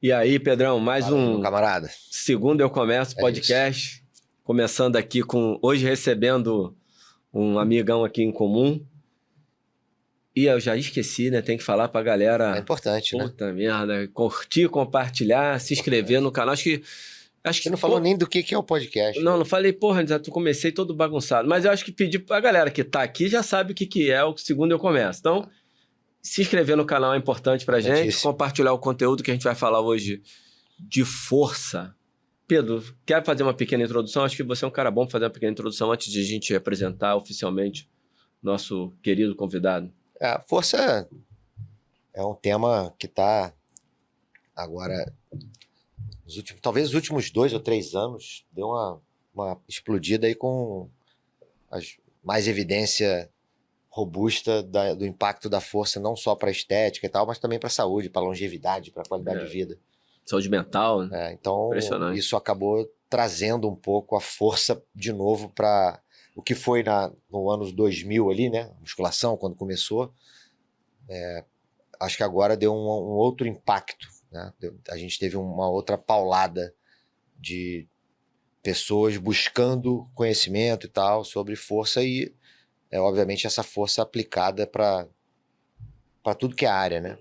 E aí, Pedrão, mais Fala aí, meu um camarada. Segundo Eu Começo podcast. Começando aqui hoje recebendo um amigão aqui em comum. E eu já esqueci, né? Tem que falar pra É galera. importante, né? Puta merda. Curtir, compartilhar, se inscrever no canal. Você não falou nem do que é o podcast. Não, né? não falei, porra, já comecei todo bagunçado. Mas eu acho que pedir pra galera que tá aqui já sabe o que é o Segundo Eu Começo. Então, se inscrever no canal é importante pra gente. Importantíssimo. Compartilhar o conteúdo que a gente vai falar hoje de força. Pedro, quer fazer uma pequena introdução? Acho que você é um cara bom para fazer uma pequena introdução antes de a gente apresentar oficialmente nosso querido convidado. A força é um tema que está agora, talvez os últimos 2 ou 3 anos, deu uma explodida aí com mais evidência robusta do impacto da força, não só para a estética e tal, mas também para a saúde, para a longevidade, para a qualidade de vida. Saúde mental, né? Então, isso acabou trazendo um pouco a força de novo para o que foi no ano 2000 ali, né? Musculação, quando começou. Acho que agora deu um outro impacto, né? A gente teve uma outra paulada de pessoas buscando conhecimento e tal sobre força e, obviamente, essa força aplicada para tudo que é área, né?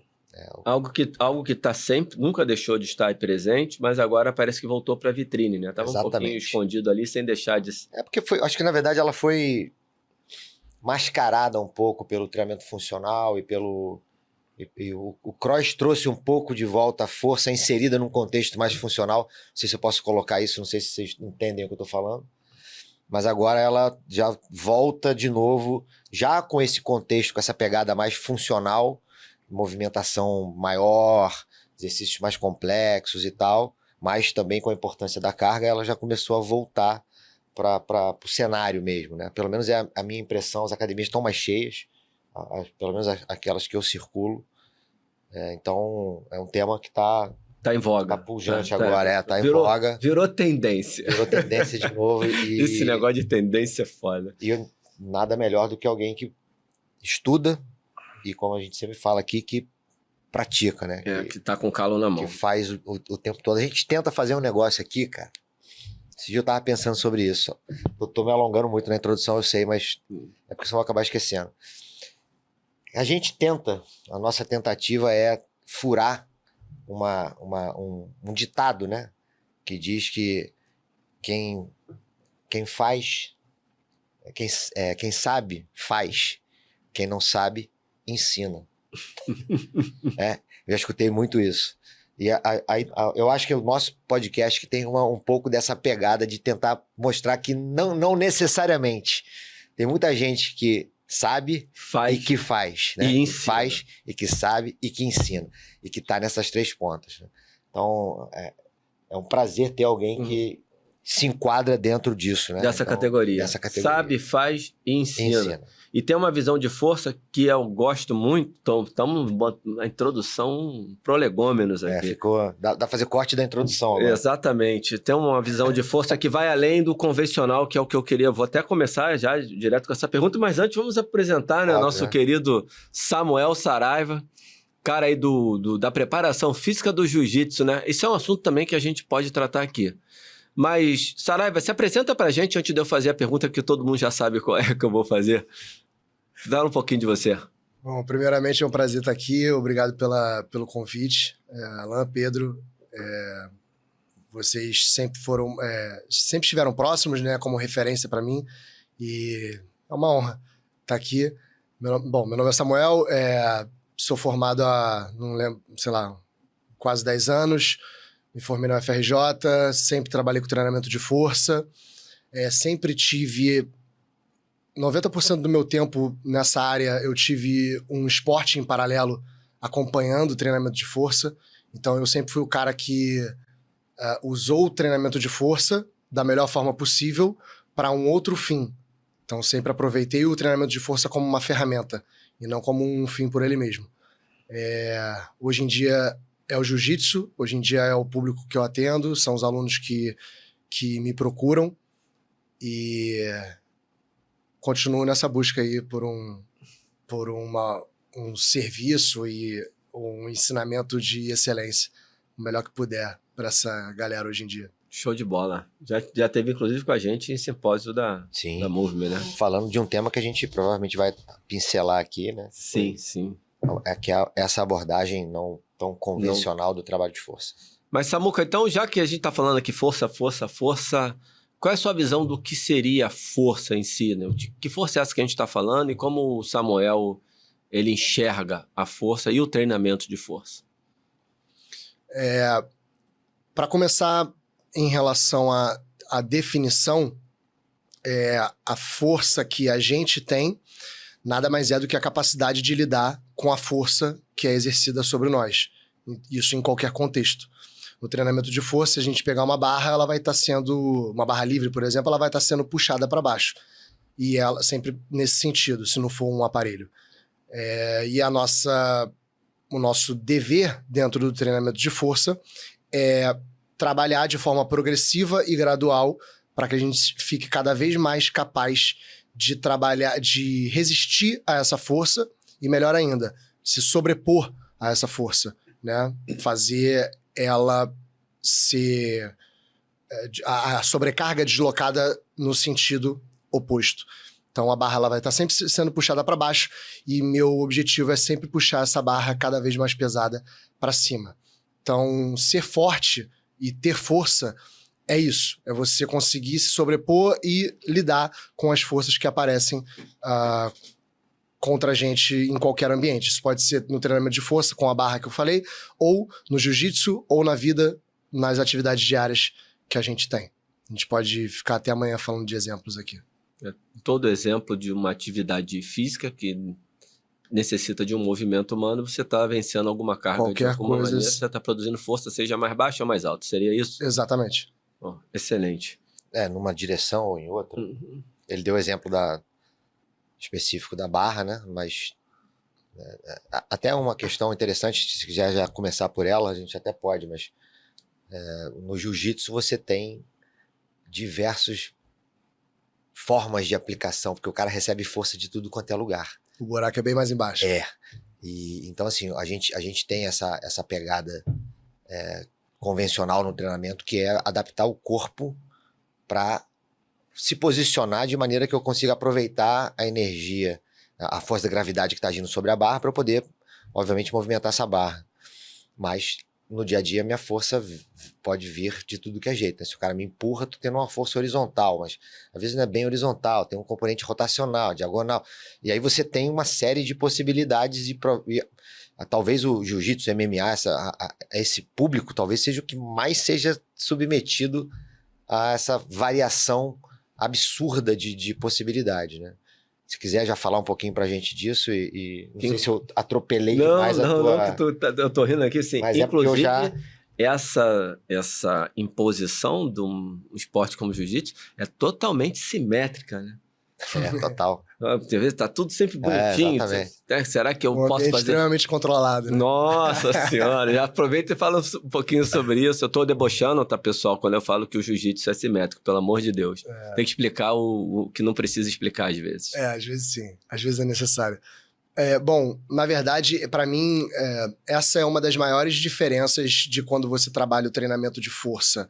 Algo que tá sempre, nunca deixou de estar presente, mas agora parece que voltou para a vitrine, né? Tava um pouquinho escondido ali, sem deixar de... porque acho que na verdade ela foi mascarada um pouco pelo treinamento funcional e o cross trouxe um pouco de volta a força inserida num contexto mais funcional. Não sei se eu posso colocar isso, não sei se vocês entendem o que eu tô falando. Mas agora ela já volta de novo, já com esse contexto, com essa pegada mais funcional, movimentação maior, exercícios mais complexos e tal, mas também com a importância da carga, ela já começou a voltar para o cenário mesmo, né? Pelo menos é a minha impressão, as academias estão mais cheias, pelo menos aquelas que eu circulo. Então é um tema que está em voga. Tá pujante agora, em voga. Virou tendência. Virou tendência de novo. Esse negócio de tendência é foda. E nada melhor do que alguém que estuda e, como a gente sempre fala aqui, que pratica, né? Que tá com calo na mão. Que faz o tempo todo. A gente tenta fazer um negócio aqui, cara. Esse dia eu tava pensando sobre isso. Eu tô me alongando muito na introdução, eu sei, mas é porque eu vou acabar esquecendo. A gente tenta, a nossa tentativa é furar um ditado, né? Que diz que quem faz, quem sabe, faz. Quem não sabe, ensina. Eu já escutei muito isso. E eu acho que o nosso podcast que tem um pouco dessa pegada de tentar mostrar que não necessariamente. Tem muita gente que sabe e que faz, né? E que faz e que sabe e que ensina. E que tá nessas 3 pontas. Né? Então, é um prazer ter alguém que se enquadra dentro disso, né? Dessa categoria. Sabe, faz e ensina. E tem uma visão de força que eu gosto muito. Estamos na introdução prolegômenos aqui. Dá pra fazer corte da introdução agora. Exatamente. Tem uma visão de força que vai além do convencional, que é o que eu queria. Vou até começar já direto com essa pergunta, mas antes vamos apresentar, né, nosso querido Samuel Saraiva, cara aí da preparação física do jiu-jitsu, né? Isso é um assunto também que a gente pode tratar aqui. Mas, Saraiva, se apresenta pra gente antes de eu fazer a pergunta que todo mundo já sabe qual é que eu vou fazer. Dá um pouquinho de você. Bom, primeiramente é um prazer estar aqui. Obrigado pelo convite. Alan, Pedro, vocês sempre estiveram próximos, né, como referência para mim. E é uma honra estar aqui. Meu nome é Samuel, sou formado há, não lembro, sei lá, quase 10 anos. Me formei na UFRJ, sempre trabalhei com treinamento de força, sempre tive... 90% do meu tempo nessa área eu tive um esporte em paralelo acompanhando o treinamento de força. Então eu sempre fui o cara que usou o treinamento de força da melhor forma possível para um outro fim. Então sempre aproveitei o treinamento de força como uma ferramenta e não como um fim por ele mesmo. Hoje em dia é o jiu-jitsu, hoje em dia é o público que eu atendo, são os alunos que me procuram e continuo nessa busca aí por um serviço e um ensinamento de excelência o melhor que puder para essa galera hoje em dia. Show de bola. Já teve, inclusive, com a gente em simpósio da Movement, né? Falando de um tema que a gente provavelmente vai pincelar aqui, né? Sim, sim. É que essa abordagem não tão convencional do trabalho de força. Mas, Samuca, então, já que a gente tá falando aqui força, qual é a sua visão do que seria a força em si, né? Que força é essa que a gente tá falando e como o Samuel, ele enxerga a força e o treinamento de força? Para começar, em relação à definição, a força que a gente tem nada mais é do que a capacidade de lidar com a força que é exercida sobre nós. Isso em qualquer contexto. No treinamento de força, se a gente pegar uma barra, ela vai estar sendo... Uma barra livre, por exemplo, ela vai estar sendo puxada para baixo. E ela sempre nesse sentido, se não for um aparelho. E o nosso dever dentro do treinamento de força é trabalhar de forma progressiva e gradual para que a gente fique cada vez mais capaz de trabalhar, de resistir a essa força e, melhor ainda, se sobrepor a essa força, né? Fazer ela ser a sobrecarga deslocada no sentido oposto. Então a barra ela vai estar sempre sendo puxada para baixo e meu objetivo é sempre puxar essa barra cada vez mais pesada para cima. Então ser forte e ter força é isso, é você conseguir se sobrepor e lidar com as forças que aparecem contra a gente em qualquer ambiente. Isso pode ser no treinamento de força, com a barra que eu falei, ou no jiu-jitsu, ou na vida, nas atividades diárias que a gente tem. A gente pode ficar até amanhã falando de exemplos aqui. Todo exemplo de uma atividade física que necessita de um movimento humano, você está vencendo alguma carga qualquer de alguma coisa, maneira, você está produzindo força, seja mais baixa ou mais alta. Seria isso? Exatamente. Oh, excelente. Numa direção ou em outra. Uhum. Ele deu exemplo específico da barra, né? Mas até uma questão interessante, se quiser já começar por ela, a gente até pode, mas no jiu-jitsu você tem diversas formas de aplicação, porque o cara recebe força de tudo quanto é lugar. O buraco é bem mais embaixo. E então assim, a gente tem essa pegada convencional no treinamento, que é adaptar o corpo para se posicionar de maneira que eu consiga aproveitar a energia, a força da gravidade que está agindo sobre a barra para eu poder, obviamente, movimentar essa barra. Mas no dia a dia minha força pode vir de tudo que é jeito, né? Se o cara me empurra, tô tendo uma força horizontal, mas às vezes não é bem horizontal, tem um componente rotacional, diagonal. E aí você tem uma série de possibilidades e talvez o jiu-jitsu, MMA, esse público talvez seja o que mais seja submetido a essa variação absurda de possibilidade, né? Se quiser já falar um pouquinho pra gente disso não sei se eu atropelei demais a tua... eu tô rindo aqui, sim. Mas inclusive, essa imposição de um esporte como o jiu-jitsu é totalmente simétrica, né? Total. Tá tudo sempre bonitinho. Será que eu posso fazer? Extremamente controlado, né? Nossa senhora, já aproveita e fala um pouquinho sobre isso. Eu tô debochando, tá, pessoal, quando eu falo que o jiu-jitsu é simétrico, pelo amor de Deus. Tem que explicar o que não precisa explicar às vezes. Às vezes sim. Às vezes é necessário. Bom, na verdade, para mim, essa é uma das maiores diferenças de quando você trabalha o treinamento de força.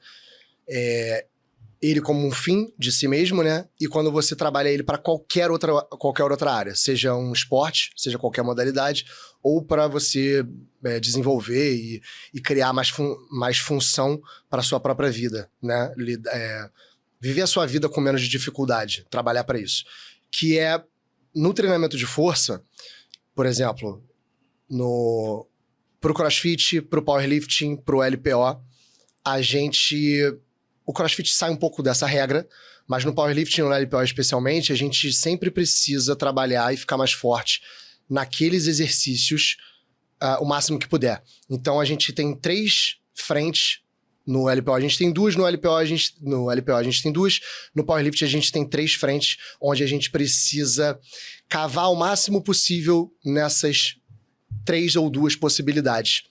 Ele como um fim de si mesmo, né? E quando você trabalha ele para qualquer outra área, seja um esporte, seja qualquer modalidade, ou para você desenvolver e criar mais função para a sua própria vida, né? Viver a sua vida com menos dificuldade, trabalhar para isso. Que é, no treinamento de força, por exemplo, pro CrossFit, pro Powerlifting, pro LPO, o CrossFit sai um pouco dessa regra, mas no Powerlifting e no LPO especialmente, a gente sempre precisa trabalhar e ficar mais forte naqueles exercícios o máximo que puder. Então a gente tem 3 frentes no LPO, a gente tem 2, no LPO a gente tem 2, no Powerlifting a gente tem 3 frentes, onde a gente precisa cavar o máximo possível nessas 3 ou 2 possibilidades.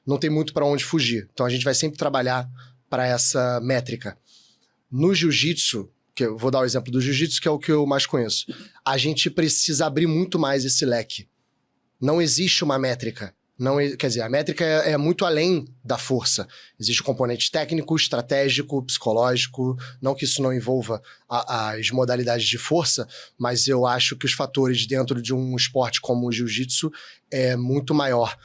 Não tem muito para onde fugir. Então a gente vai sempre trabalhar para essa métrica. No jiu-jitsu, que eu vou dar o exemplo do jiu-jitsu, que é o que eu mais conheço, a gente precisa abrir muito mais esse leque. Não existe uma métrica. Não, quer dizer, a métrica é muito além da força. Existe um componente técnico, estratégico, psicológico. Não que isso não envolva as modalidades de força, mas eu acho que os fatores dentro de um esporte como o jiu-jitsu é muito maior.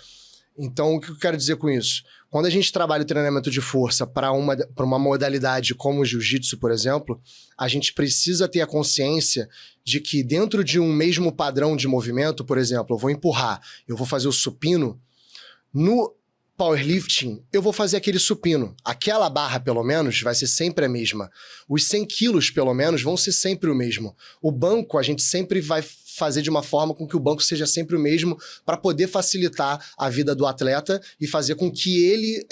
Então, o que eu quero dizer com isso? Quando a gente trabalha o treinamento de força para uma modalidade como o jiu-jitsu, por exemplo, a gente precisa ter a consciência de que dentro de um mesmo padrão de movimento, por exemplo, eu vou empurrar, eu vou fazer o supino, no powerlifting, eu vou fazer aquele supino. Aquela barra, pelo menos, vai ser sempre a mesma. Os 100 quilos, pelo menos, vão ser sempre o mesmo. O banco, a gente sempre vai fazer de uma forma com que o banco seja sempre o mesmo para poder facilitar a vida do atleta e fazer com que ele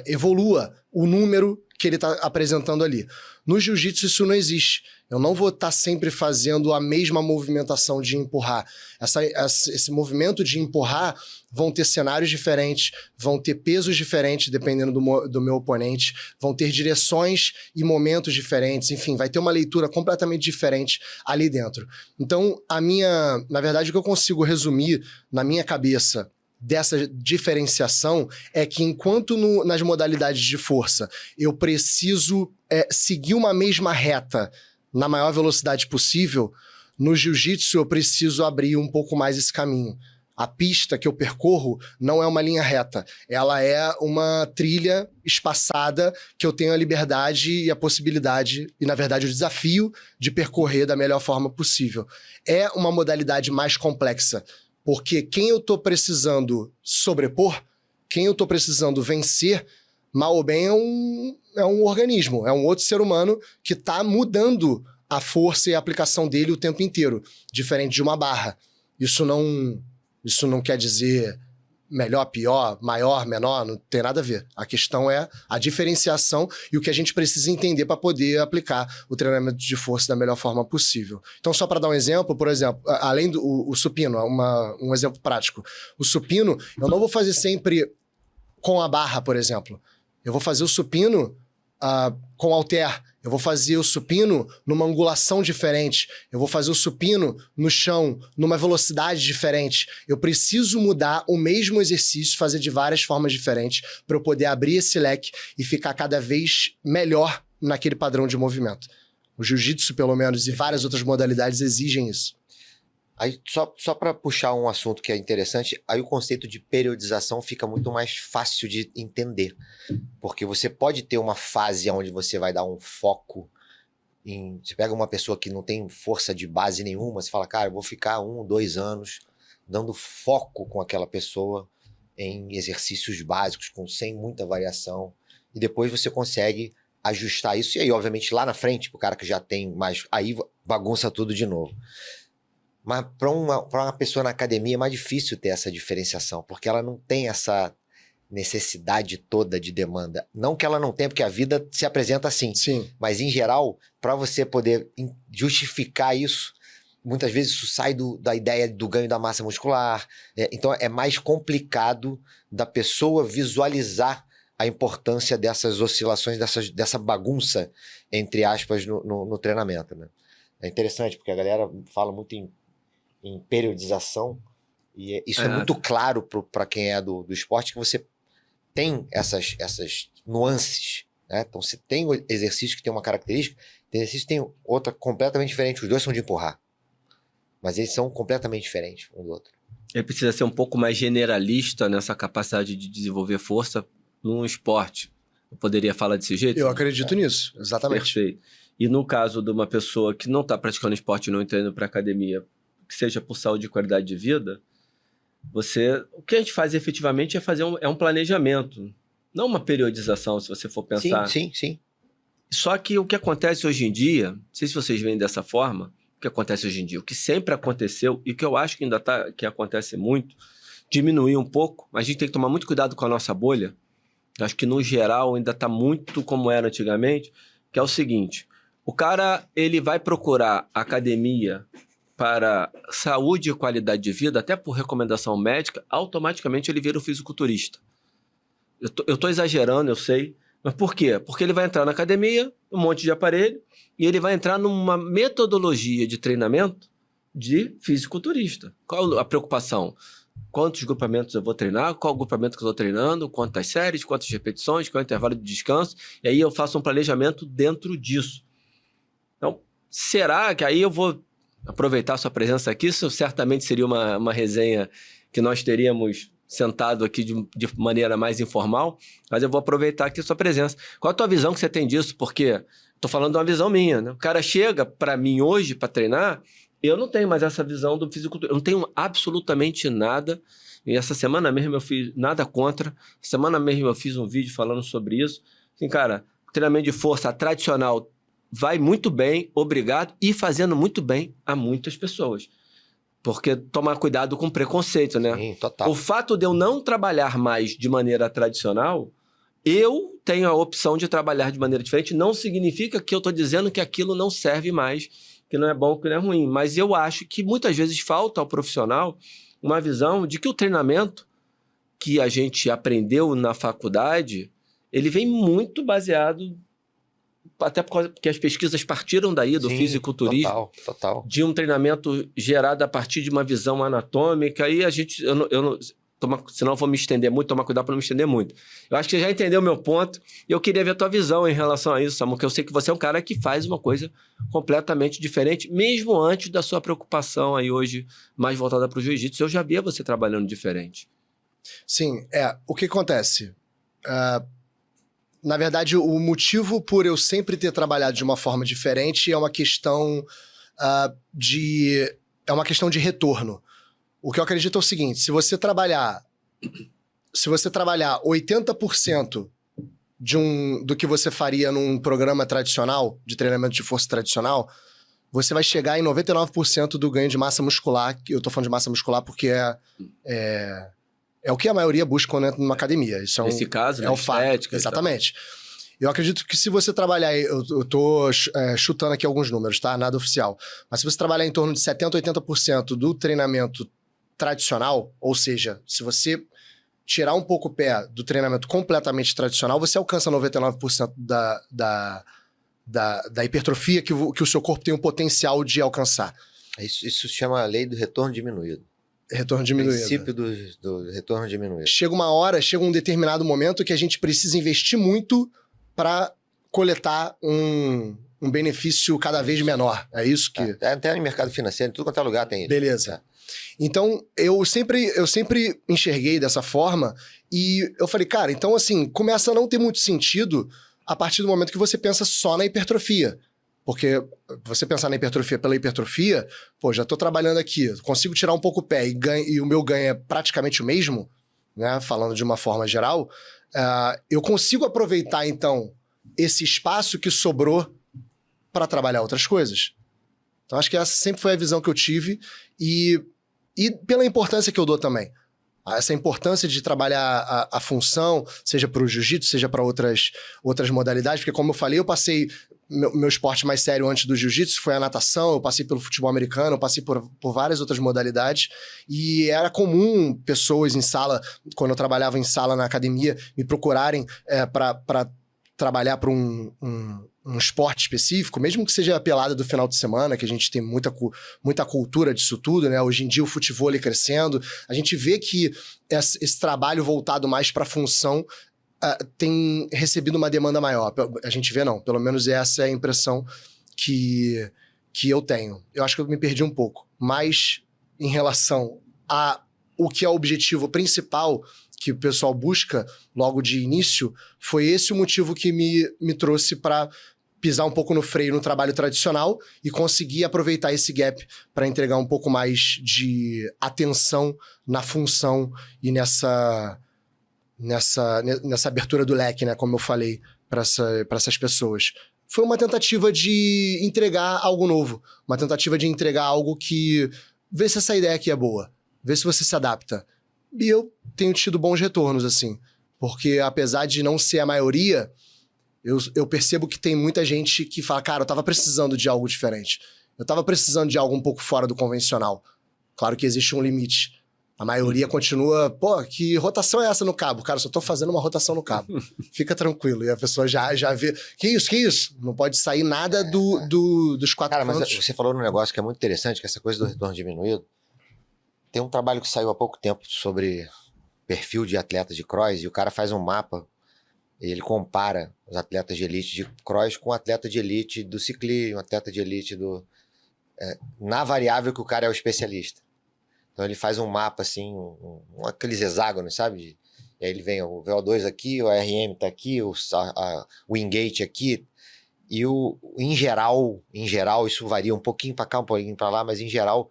evolua o número que ele está apresentando ali. No jiu-jitsu isso não existe. Eu não vou estar sempre fazendo a mesma movimentação de empurrar. Esse movimento de empurrar vão ter cenários diferentes, vão ter pesos diferentes dependendo do meu oponente, vão ter direções e momentos diferentes, enfim, vai ter uma leitura completamente diferente ali dentro. Então, na verdade, o que eu consigo resumir na minha cabeça dessa diferenciação é que enquanto nas modalidades de força eu preciso seguir uma mesma reta na maior velocidade possível, no jiu-jitsu eu preciso abrir um pouco mais esse caminho. A pista que eu percorro não é uma linha reta, ela é uma trilha espaçada que eu tenho a liberdade e a possibilidade, e na verdade o desafio de percorrer da melhor forma possível. É uma modalidade mais complexa, porque quem eu estou precisando sobrepor, quem eu estou precisando vencer, mal ou bem é um organismo, é um outro ser humano que está mudando a força e a aplicação dele o tempo inteiro, diferente de uma barra. Isso não quer dizer melhor, pior, maior, menor, não tem nada a ver. A questão é a diferenciação e o que a gente precisa entender para poder aplicar o treinamento de força da melhor forma possível. Então, só para dar um exemplo, por exemplo, além do supino, um exemplo prático. O supino, eu não vou fazer sempre com a barra, por exemplo. Eu vou fazer o supino com halter. Eu vou fazer o supino numa angulação diferente. Eu vou fazer o supino no chão, numa velocidade diferente. Eu preciso mudar o mesmo exercício, fazer de várias formas diferentes para eu poder abrir esse leque e ficar cada vez melhor naquele padrão de movimento. O jiu-jitsu, pelo menos, e várias outras modalidades exigem isso. Aí, só para puxar um assunto que é interessante, aí o conceito de periodização fica muito mais fácil de entender. Porque você pode ter uma fase onde você vai dar um foco em... Você pega uma pessoa que não tem força de base nenhuma, você fala, cara, eu vou ficar 1, 2 anos dando foco com aquela pessoa em exercícios básicos, sem muita variação. E depois você consegue ajustar isso. E aí, obviamente, lá na frente, pro cara que já tem mais... Aí bagunça tudo de novo. Mas para uma pessoa na academia é mais difícil ter essa diferenciação, porque ela não tem essa necessidade toda de demanda. Não que ela não tenha, porque a vida se apresenta assim. Sim. Mas, em geral, para você poder justificar isso, muitas vezes isso sai da ideia do ganho da massa muscular. Então, é mais complicado da pessoa visualizar a importância dessas oscilações, dessa bagunça, entre aspas, no treinamento, né? É interessante, porque a galera fala muito em periodização, e isso é muito claro para quem é do esporte, que você tem essas nuances, né? Então, você tem exercício que tem uma característica, tem exercício que tem outra completamente diferente. Os dois são de empurrar, mas eles são completamente diferentes um do outro. Ele precisa ser um pouco mais generalista nessa capacidade de desenvolver força num esporte. Eu poderia falar desse jeito? Eu acredito nisso, exatamente. Perfeito. E no caso de uma pessoa que não está praticando esporte e não está indo para academia, que seja por saúde e qualidade de vida, o que a gente faz efetivamente é fazer um planejamento, não uma periodização, se você for pensar. Sim. Só que o que acontece hoje em dia, não sei se vocês veem dessa forma, o que acontece hoje em dia, o que sempre aconteceu e o que eu acho que ainda que acontece muito, diminuir um pouco, mas a gente tem que tomar muito cuidado com a nossa bolha. Eu acho que no geral ainda está muito como era antigamente, que é o seguinte: o cara, ele vai procurar academia para saúde e qualidade de vida, até por recomendação médica, automaticamente ele vira um fisiculturista. Eu tô exagerando, eu sei, mas por quê? Porque ele vai entrar na academia, um monte de aparelho, e ele vai entrar numa metodologia de treinamento de fisiculturista. Qual a preocupação? quantos grupamentos eu vou treinar, qual grupamento que eu estou treinando, quantas séries, quantas repetições, qual é o intervalo de descanso, e aí eu faço um planejamento dentro disso. Então, será que aí eu vou aproveitar a sua presença aqui? Isso certamente seria uma resenha que nós teríamos sentado aqui de maneira mais informal, mas eu vou aproveitar aqui a sua presença. Qual a tua visão que você tem disso? Porque estou falando de uma visão minha, né? O cara chega para mim hoje para treinar, eu não tenho mais essa visão do fisiculturismo, eu não tenho absolutamente nada, e essa semana mesmo eu fiz nada contra, semana mesmo eu fiz um vídeo falando sobre isso. Assim, cara, treinamento de força tradicional vai muito bem, obrigado, e fazendo muito bem a muitas pessoas. Porque tomar cuidado com preconceito, né? Sim, total. O fato de eu não trabalhar mais de maneira tradicional, eu tenho a opção de trabalhar de maneira diferente, não significa que eu estou dizendo que aquilo não serve mais, que não é bom, que não é ruim. Mas eu acho que muitas vezes falta ao profissional uma visão de que o treinamento que a gente aprendeu na faculdade, ele vem muito baseado, até porque as pesquisas partiram daí, do fisiculturismo, total. De um treinamento gerado a partir de uma visão anatômica, e a gente, senão eu vou me estender muito, tomar cuidado para não me estender muito. Eu acho que você já entendeu o meu ponto, e eu queria ver a tua visão em relação a isso, Samu, que eu sei que você é um cara que faz uma coisa completamente diferente, mesmo antes da sua preocupação aí hoje, mais voltada para o jiu-jitsu. Eu já via você trabalhando diferente. Sim, o que acontece? Na verdade, o motivo por eu sempre ter trabalhado de uma forma diferente é uma questão de retorno. O que eu acredito é o seguinte: se você trabalhar 80% do que você faria num programa tradicional, de treinamento de força tradicional, você vai chegar em 99% do ganho de massa muscular. Eu tô falando de massa muscular porque é o que a maioria busca quando entra numa academia. Isso Nesse caso, é um fato. Exatamente. Eu acredito que se você trabalhar... Eu tô chutando aqui alguns números, tá? Nada oficial. Mas se você trabalhar em torno de 70%, 80% do treinamento tradicional, ou seja, se você tirar um pouco o pé do treinamento completamente tradicional, você alcança 99% da hipertrofia que o seu corpo tem o potencial de alcançar. Isso se chama a lei do retorno diminuído. Retorno diminuído. Princípio do retorno diminuído. Chega um determinado momento que a gente precisa investir muito para coletar um benefício cada vez menor. É isso que... Até no mercado financeiro, em tudo quanto é lugar tem isso. Beleza. Então, eu sempre enxerguei dessa forma e eu falei, cara, então assim, começa a não ter muito sentido a partir do momento que você pensa só na hipertrofia. Porque você pensar na hipertrofia pela hipertrofia, pô, já tô trabalhando aqui, consigo tirar um pouco o pé e o meu ganho é praticamente o mesmo, né? Falando de uma forma geral, eu consigo aproveitar, então, esse espaço que sobrou para trabalhar outras coisas. Então, acho que essa sempre foi a visão que eu tive e pela importância que eu dou também. Essa importância de trabalhar a função, seja para o jiu-jitsu, seja para outras modalidades, porque como eu falei, eu passei... Meu esporte mais sério antes do jiu-jitsu foi a natação, eu passei pelo futebol americano, eu passei por várias outras modalidades e era comum pessoas em sala, quando eu trabalhava em sala na academia, me procurarem para trabalhar para um esporte específico, mesmo que seja a pelada do final de semana, que a gente tem muita cultura disso tudo, né? Hoje em dia o futevôlei crescendo, a gente vê que esse trabalho voltado mais para a função tem recebido uma demanda maior. A gente vê não, pelo menos essa é a impressão que eu tenho. Eu acho que eu me perdi um pouco, mas em relação a o que é o objetivo principal que o pessoal busca logo de início, foi esse o motivo que me trouxe para pisar um pouco no freio no trabalho tradicional e conseguir aproveitar esse gap para entregar um pouco mais de atenção na função e nessa abertura do leque, né, como eu falei, para essas pessoas. Foi uma tentativa de entregar algo novo, uma tentativa de entregar algo que... Vê se essa ideia aqui é boa, vê se você se adapta. E eu tenho tido bons retornos, assim, porque apesar de não ser a maioria, eu percebo que tem muita gente que fala, cara, eu tava precisando de algo diferente, eu tava precisando de algo um pouco fora do convencional. Claro que existe um limite. A maioria continua, pô, que rotação é essa no cabo? Cara, eu só tô fazendo uma rotação no cabo. Fica tranquilo. E a pessoa já vê, que isso? Não pode sair nada dos quatro cantos. Mas você falou num negócio que é muito interessante, que é essa coisa do retorno diminuído. Tem um trabalho que saiu há pouco tempo sobre perfil de atletas de cross, e o cara faz um mapa, e ele compara os atletas de elite de cross com o atleta de elite do ciclismo, atleta de elite na variável que o cara é o especialista. Então ele faz um mapa assim, aqueles hexágonos, sabe? E aí ele vem o VO2 aqui, o RM tá aqui, o Wingate aqui, e em geral, isso varia um pouquinho para cá, um pouquinho para lá, mas em geral,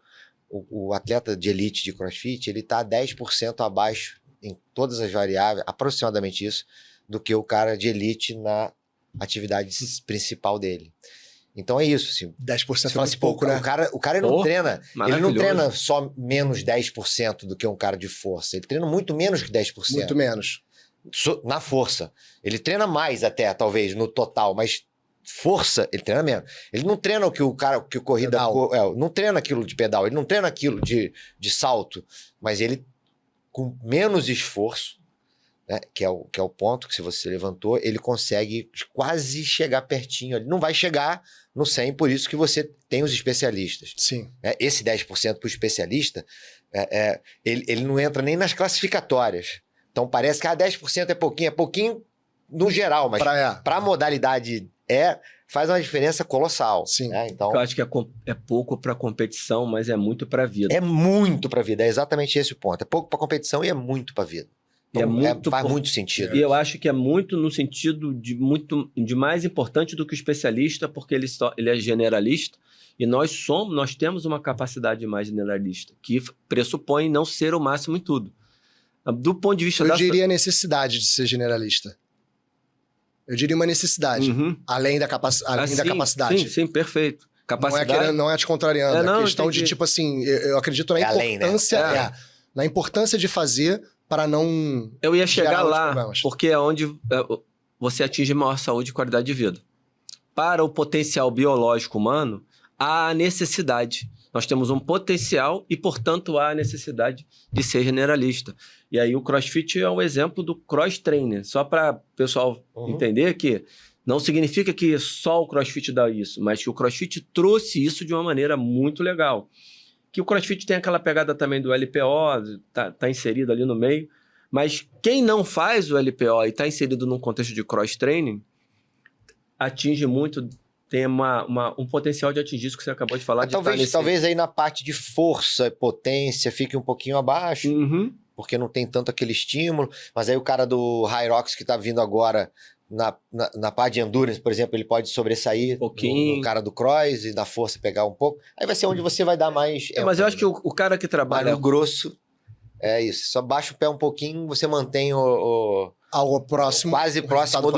o atleta de elite de CrossFit, ele tá 10% abaixo em todas as variáveis, aproximadamente isso, do que o cara de elite na atividade principal dele. Então é isso, assim. 10% fala é assim, pouco, né? O cara não treina, ele não maravilhoso. treina só menos 10% do que um cara de força, ele treina muito menos que 10%. Muito menos. Na força. Ele treina mais até, talvez, no total, mas força, ele treina menos. Ele não treina o que o corrida... não treina aquilo de pedal, ele não treina aquilo de salto, mas ele, com menos esforço, né, que é o ponto que se você levantou, ele consegue quase chegar pertinho. Ele não vai chegar no 100, por isso que você tem os especialistas. Sim. Esse 10% para o especialista, ele não entra nem nas classificatórias. Então parece que 10% é pouquinho no geral, mas para a modalidade faz uma diferença colossal. Sim. Né? Então, eu acho que é pouco para competição, mas é muito para a vida. É muito para a vida, é exatamente esse o ponto. É pouco para competição e é muito para a vida. Então, faz muito sentido. E eu acho que é muito no sentido de mais importante do que o especialista, porque ele é generalista, e nós temos uma capacidade mais generalista, que pressupõe não ser o máximo em tudo. Do ponto de vista eu diria a necessidade de ser generalista. Eu diria uma necessidade, além da capacidade. Sim, perfeito. Capacidade... Não é te contrariando, é questão de, tipo assim, eu acredito na importância, na importância de fazer para não... Eu ia chegar lá, porque é onde você atinge maior saúde e qualidade de vida. Para o potencial biológico humano, há a necessidade. Nós temos um potencial e, portanto, há a necessidade de ser generalista. E aí o CrossFit é um exemplo do cross-trainer. Só para o pessoal entender que não significa que só o CrossFit dá isso, mas que o CrossFit trouxe isso de uma maneira muito legal. Que o CrossFit tem aquela pegada também do LPO, tá inserido ali no meio. Mas quem não faz o LPO e está inserido num contexto de cross-training, atinge muito... tem um potencial de atingir isso que você acabou de falar. Talvez aí na parte de força e potência fique um pouquinho abaixo, porque não tem tanto aquele estímulo. Mas aí o cara do Hyrox que tá vindo agora na parte de endurance, por exemplo, ele pode sobressair no cara do cross e na força pegar um pouco. Aí vai ser onde você vai dar mais... mas eu acho que o cara que trabalha... Mas no grosso, é isso. Só baixa o pé um pouquinho, você mantém algo próximo, quase próximo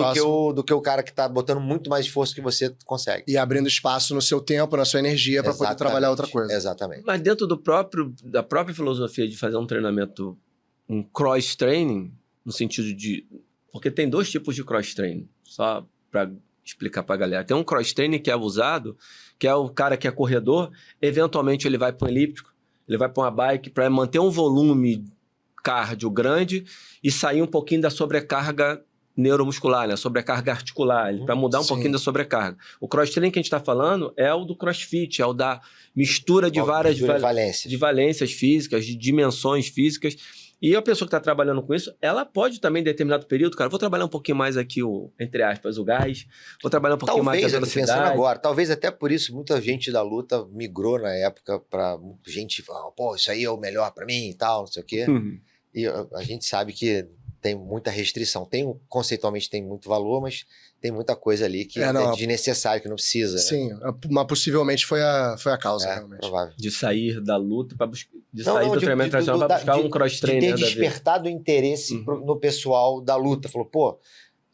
do que o cara que tá botando muito mais esforço que você consegue. E abrindo espaço no seu tempo, na sua energia para poder trabalhar outra coisa. Exatamente. Mas dentro da própria filosofia de fazer um treinamento, um cross-training, no sentido de... Porque tem dois tipos de cross-training, só para explicar para a galera. Tem um cross-training que é usado, que é o cara que é corredor, eventualmente ele vai para um elíptico, ele vai para uma bike para manter um volume cardio grande e sair um pouquinho da sobrecarga neuromuscular, né? Sobrecarga articular, para mudar um pouquinho da sobrecarga. O cross-training que a gente está falando é o do CrossFit, é o da mistura de várias valências físicas, de dimensões físicas. E a pessoa que está trabalhando com isso, ela pode também, em determinado período, cara, vou trabalhar um pouquinho mais aqui, entre aspas, o gás, vou trabalhar um pouquinho mais a velocidade. Pensando agora, talvez até por isso muita gente da luta migrou na época para gente falar, pô, isso aí é o melhor para mim e tal, não sei o quê. E a gente sabe que tem muita restrição. Conceitualmente tem muito valor, mas tem muita coisa ali que é desnecessário, que não precisa. Sim, mas possivelmente foi a causa, realmente. Provável. De sair da luta, sair do treinamento tradicional para buscar um cross-trainer. De ter despertado interesse no pessoal da luta. Falou, pô,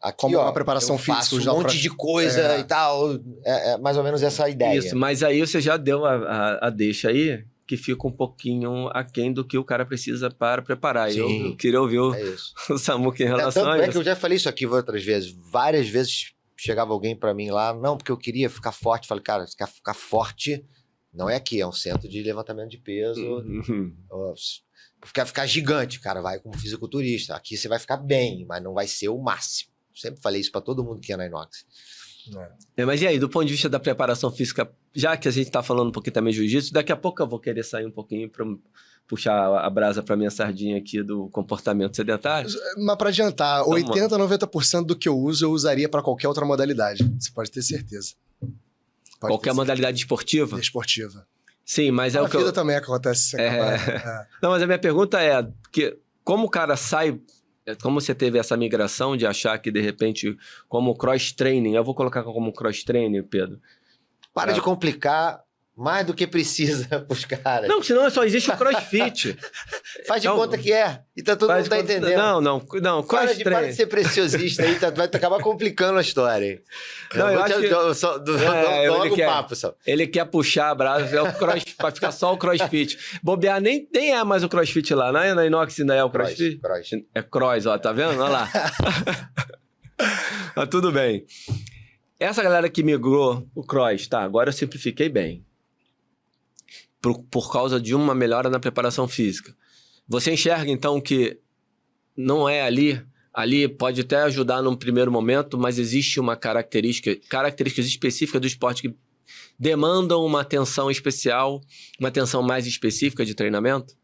aqui como uma preparação física, um monte de coisa e tal. É mais ou menos essa a ideia. Isso, mas aí você já deu a deixa aí, que fica um pouquinho aquém do que o cara precisa para preparar. Eu queria ouvir o Samuca em relação a isso. É que eu já falei isso aqui outras vezes. Várias vezes chegava alguém para mim lá, não, porque eu queria ficar forte. Falei, cara, ficar forte não é aqui, é um centro de levantamento de peso. Ficar gigante, cara, vai como fisiculturista. Aqui você vai ficar bem, mas não vai ser o máximo. Sempre falei isso para todo mundo que é na Inox. Mas e aí, do ponto de vista da preparação física, já que a gente tá falando um pouquinho também de jiu-jitsu, daqui a pouco eu vou querer sair um pouquinho para puxar a brasa pra minha sardinha aqui do comportamento sedentário. Mas pra adiantar, Então, 80, 90% do que eu uso, eu usaria pra qualquer outra modalidade. Você pode ter certeza. Qualquer modalidade esportiva? Esportiva. Sim, mas é a o que eu... vida também acontece. Não, mas a minha pergunta é que como o cara sai... Como você teve essa migração de achar que, de repente, como cross-training... Eu vou colocar como cross-training, Pedro. Para de complicar mais do que precisa pros caras. Não, senão só existe o crossfit. Faz de conta que é. Então todo mundo tá entendendo. Não. Para de ser preciosista aí, vai acabar complicando a história. Hein? Não, eu acho que... Logo o papo, só. Ele quer puxar a brasa, é o cross, pra ficar só o crossfit. Bobear nem é mais o crossfit lá, não é? Na Inox ainda é o crossfit? Cross. É cross, ó, tá vendo? Olha lá. Mas tudo bem. Essa galera que migrou o cross, tá, agora eu simplifiquei bem. Por causa de uma melhora na preparação física. Você enxerga, então, que não é ali pode até ajudar num primeiro momento, mas existe uma características específicas do esporte que demandam uma atenção especial, uma atenção mais específica de treinamento?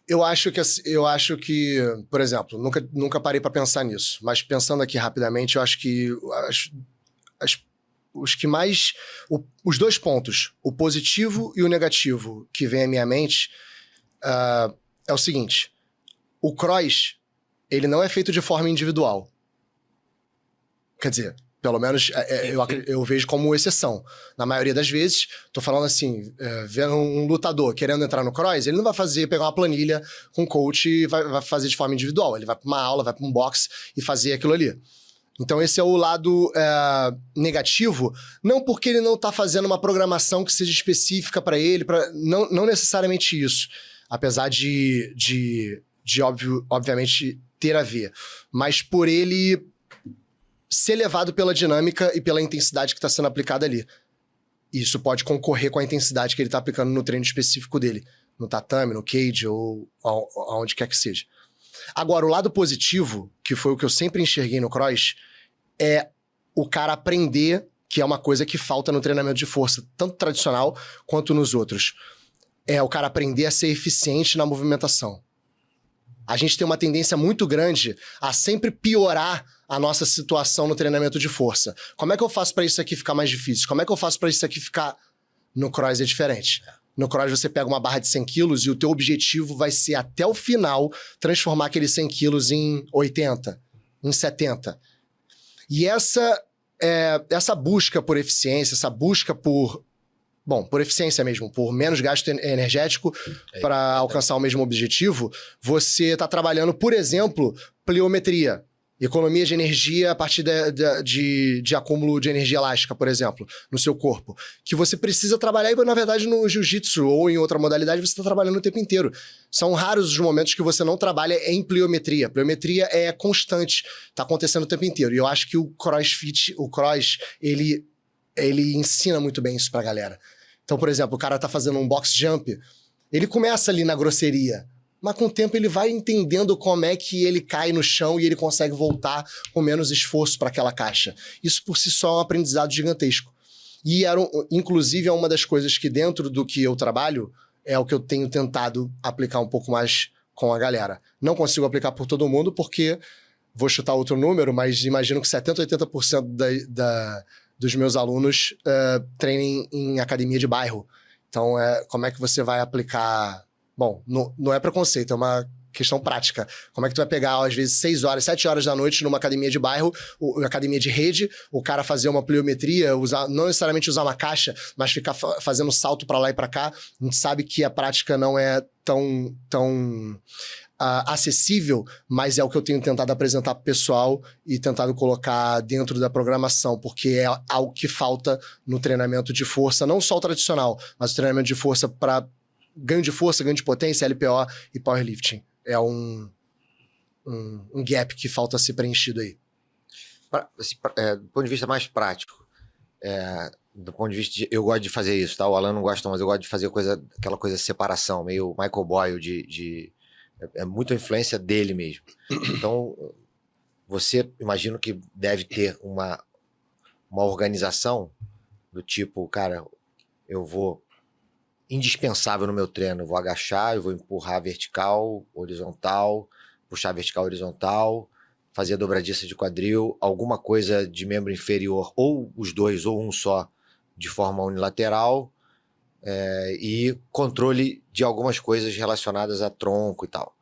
Eu acho que, por exemplo, nunca parei para pensar nisso, mas pensando aqui rapidamente, eu acho que os que mais... os dois pontos, o positivo e o negativo que vem à minha mente é o seguinte. O cross, ele não é feito de forma individual. Quer dizer, pelo menos eu vejo como exceção. Na maioria das vezes, tô falando assim, vendo um lutador querendo entrar no cross, ele não vai pegar uma planilha com um coach e vai fazer de forma individual. Ele vai para uma aula, vai para um box e fazer aquilo ali. Então esse é o lado negativo, não porque ele não está fazendo uma programação que seja específica para ele, não necessariamente isso, apesar de obviamente ter a ver, mas por ele ser levado pela dinâmica e pela intensidade que está sendo aplicada ali. Isso pode concorrer com a intensidade que ele está aplicando no treino específico dele, no tatame, no cage ou aonde quer que seja. Agora, o lado positivo, que foi o que eu sempre enxerguei no cross, é o cara aprender, que é uma coisa que falta no treinamento de força, tanto tradicional quanto nos outros. É o cara aprender a ser eficiente na movimentação. A gente tem uma tendência muito grande a sempre piorar a nossa situação no treinamento de força. Como é que eu faço para isso aqui ficar mais difícil? Como é que eu faço para isso aqui ficar... No cross é diferente. No cross você pega uma barra de 100 quilos e o teu objetivo vai ser, até o final, transformar aqueles 100 quilos em 80, em 70. E essa busca por eficiência, essa busca por eficiência mesmo, por menos gasto energético para alcançar o mesmo objetivo, você está trabalhando, por exemplo, pliometria. Economia de energia a partir de acúmulo de energia elástica, por exemplo, no seu corpo. Que você precisa trabalhar, e na verdade no jiu-jitsu ou em outra modalidade você está trabalhando o tempo inteiro. São raros os momentos que você não trabalha em pliometria. Pliometria é constante, está acontecendo o tempo inteiro. E eu acho que o cross, ele ensina muito bem isso pra galera. Então, por exemplo, o cara tá fazendo um box jump, ele começa ali na grosseria, mas com o tempo ele vai entendendo como é que ele cai no chão e ele consegue voltar com menos esforço para aquela caixa. Isso por si só é um aprendizado gigantesco. E inclusive é uma das coisas que dentro do que eu trabalho é o que eu tenho tentado aplicar um pouco mais com a galera. Não consigo aplicar por todo mundo porque, vou chutar outro número, mas imagino que 70%, 80% dos meus alunos treinem em academia de bairro. Então, como é que você vai aplicar... Bom, não é preconceito, é uma questão prática. Como é que tu vai pegar, às vezes, 6 horas, 7 horas da noite numa academia de bairro, academia de rede, o cara fazer uma pliometria, não necessariamente usar uma caixa, mas ficar fazendo salto para lá e para cá. A gente sabe que a prática não é tão acessível, mas é o que eu tenho tentado apresentar pro pessoal e tentado colocar dentro da programação, porque é algo que falta no treinamento de força, não só o tradicional, mas o treinamento de força para ganho de força, ganho de potência, LPO e powerlifting. É um gap que falta ser preenchido aí. Do ponto de vista mais prático, do ponto de vista eu gosto de fazer isso, tá? O Alan não gosta, mas eu gosto de fazer aquela coisa de separação, meio Michael Boyle, é muita influência dele mesmo. Então, você imagino que deve ter uma uma organização do tipo, cara, eu vou indispensável no meu treino, eu vou agachar, eu vou empurrar vertical, horizontal, puxar vertical, horizontal, fazer a dobradiça de quadril, alguma coisa de membro inferior, ou os dois, ou um só, de forma unilateral, e controle de algumas coisas relacionadas a tronco e tal.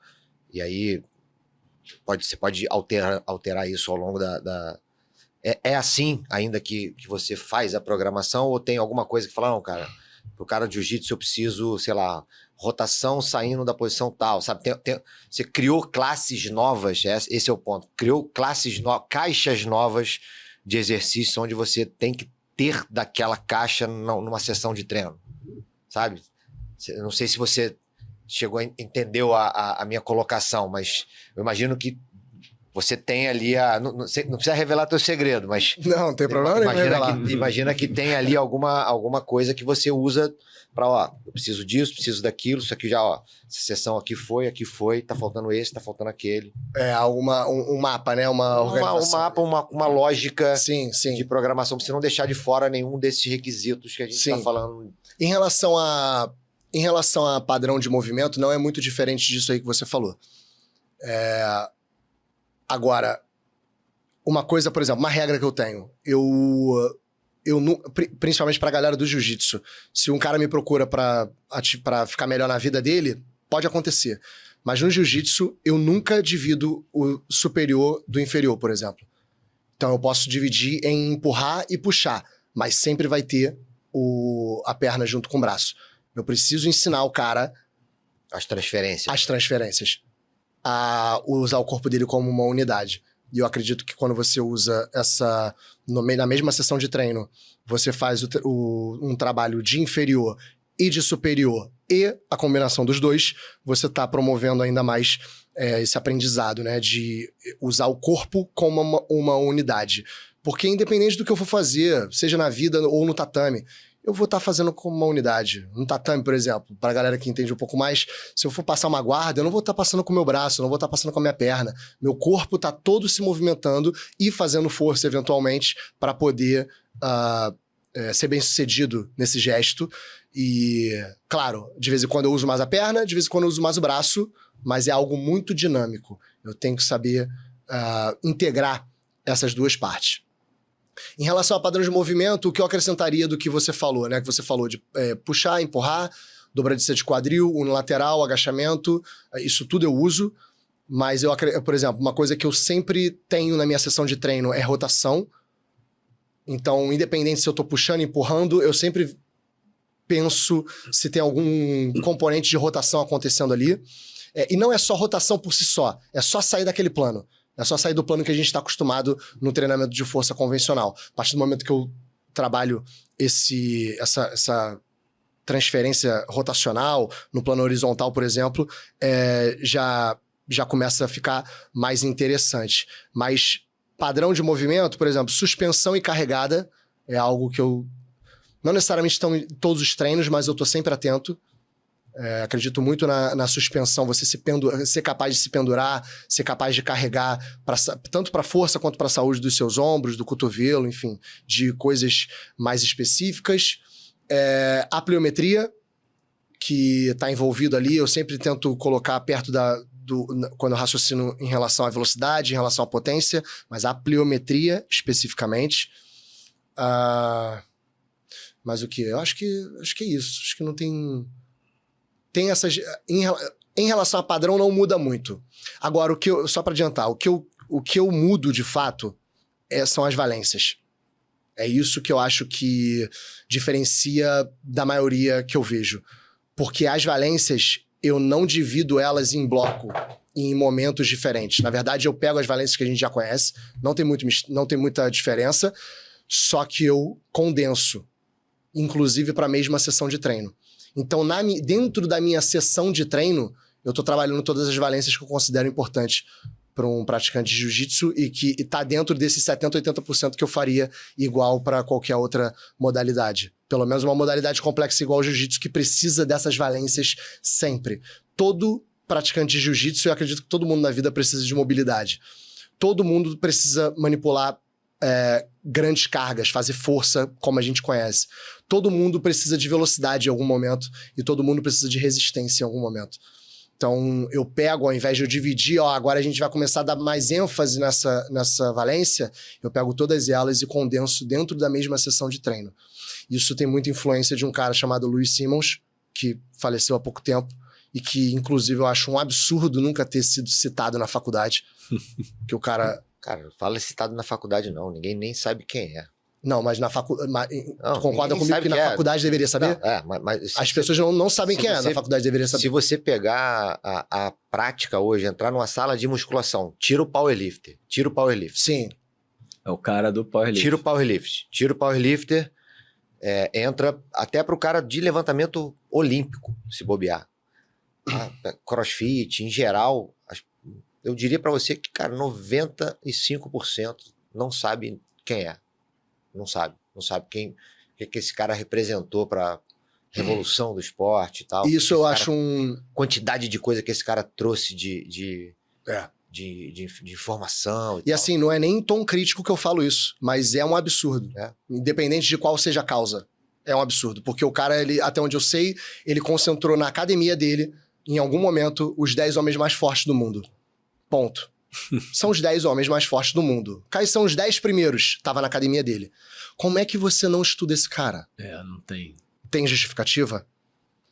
E aí você pode alterar isso ao longo da... É assim ainda que você faz a programação, ou tem alguma coisa que fala, não, cara, pro cara de jiu-jitsu eu preciso, sei lá, rotação saindo da posição tal, sabe? Você criou classes novas, esse é o ponto. Criou caixas novas de exercício onde você tem que ter daquela caixa numa sessão de treino, sabe? Não sei se você entendeu a minha colocação, mas eu imagino que você tem ali não precisa revelar teu segredo, mas... Não tem problema nenhum revelar. Imagina que tem ali alguma coisa que você usa para, ó, eu preciso disso, preciso daquilo, isso aqui já, ó, essa sessão aqui foi, tá faltando esse, tá faltando aquele. Um mapa, né? Uma organização. Um mapa, uma lógica sim. de programação, pra você não deixar de fora nenhum desses requisitos que a gente tá falando. Em relação a padrão de movimento, não é muito diferente disso aí que você falou. Agora, uma coisa, por exemplo, uma regra que eu tenho, principalmente pra galera do jiu-jitsu, se um cara me procura pra ficar melhor na vida dele, pode acontecer. Mas no jiu-jitsu, eu nunca divido o superior do inferior, por exemplo. Então eu posso dividir em empurrar e puxar, mas sempre vai ter a perna junto com o braço. Eu preciso ensinar o cara... As transferências. A usar o corpo dele como uma unidade. E eu acredito que quando você usa na mesma sessão de treino, você faz um trabalho de inferior e de superior e a combinação dos dois, você está promovendo ainda mais esse aprendizado, né? De usar o corpo como uma unidade. Porque independente do que eu for fazer, seja na vida ou no tatame, eu vou estar fazendo como uma unidade. No tatame, por exemplo, para a galera que entende um pouco mais, se eu for passar uma guarda, eu não vou estar passando com o meu braço, eu não vou estar passando com a minha perna. Meu corpo está todo se movimentando e fazendo força, eventualmente, para poder ser bem sucedido nesse gesto. E, claro, de vez em quando eu uso mais a perna, de vez em quando eu uso mais o braço, mas é algo muito dinâmico. Eu tenho que saber integrar essas duas partes. Em relação a padrão de movimento, o que eu acrescentaria do que você falou, né? Que você falou de puxar, empurrar, dobradiça de quadril, unilateral, agachamento, isso tudo eu uso. Mas por exemplo, uma coisa que eu sempre tenho na minha sessão de treino é rotação. Então, independente se eu tô puxando, empurrando, eu sempre penso se tem algum componente de rotação acontecendo ali. E não é só rotação por si só, é só sair daquele plano. É só sair do plano que a gente está acostumado no treinamento de força convencional. A partir do momento que eu trabalho essa transferência rotacional no plano horizontal, por exemplo, já começa a ficar mais interessante. Mas padrão de movimento, por exemplo, suspensão e carregada é algo que eu... Não necessariamente estão em todos os treinos, mas eu estou sempre atento. Acredito muito na suspensão, você ser capaz de se pendurar, ser capaz de carregar tanto para força quanto para a saúde dos seus ombros, do cotovelo, enfim, de coisas mais específicas. A pliometria, que está envolvido ali, eu sempre tento colocar perto quando eu raciocino em relação à velocidade, em relação à potência, mas a pliometria especificamente. Mas o que? Eu acho que é isso. Acho que não tem... Tem essas... Em relação a padrão, não muda muito. Agora, só para adiantar, o que eu mudo de fato são as valências. É isso que eu acho que diferencia da maioria que eu vejo. Porque as valências, eu não divido elas em bloco, em momentos diferentes. Na verdade, eu pego as valências que a gente já conhece, não tem muita diferença, só que eu condenso, inclusive para a mesma sessão de treino. Então, dentro da minha sessão de treino, eu estou trabalhando todas as valências que eu considero importantes para um praticante de jiu-jitsu e que está dentro desses 70%, 80% que eu faria igual para qualquer outra modalidade. Pelo menos uma modalidade complexa igual ao jiu-jitsu que precisa dessas valências sempre. Todo praticante de jiu-jitsu, eu acredito que todo mundo na vida precisa de mobilidade. Todo mundo precisa manipular grandes cargas, fazer força como a gente conhece. Todo mundo precisa de velocidade em algum momento e todo mundo precisa de resistência em algum momento. Então, eu pego, ao invés de eu dividir, agora a gente vai começar a dar mais ênfase nessa valência, eu pego todas elas e condenso dentro da mesma sessão de treino. Isso tem muita influência de um cara chamado Louis Simmons, que faleceu há pouco tempo, e que, inclusive, eu acho um absurdo nunca ter sido citado na faculdade. Que o cara... Cara, não fala citado na faculdade, não. Ninguém nem sabe quem é. Não, mas na faculdade... Tu concorda comigo que na faculdade deveria saber? Não, mas as pessoas não sabem quem é, na faculdade deveria saber. Se você pegar a prática hoje, entrar numa sala de musculação, tira o powerlifter. Sim. É o cara do powerlifter. Tira o powerlifter, entra até pro cara de levantamento olímpico, se bobear. CrossFit, em geral, eu diria pra você que, cara, 95% não sabe quem é. Não sabe quem que esse cara representou pra revolução do esporte e tal. Isso eu acho quantidade de coisa que esse cara trouxe de informação e assim, não é nem em tom crítico que eu falo isso, mas é um absurdo. Independente de qual seja a causa. É um absurdo. Porque o cara, até onde eu sei, ele concentrou na academia dele, em algum momento, os 10 homens mais fortes do mundo. Ponto. São os 10 homens mais fortes do mundo. Quais são os 10 primeiros? Tava na academia dele. Como é que você não estuda esse cara? Não tem. Tem justificativa?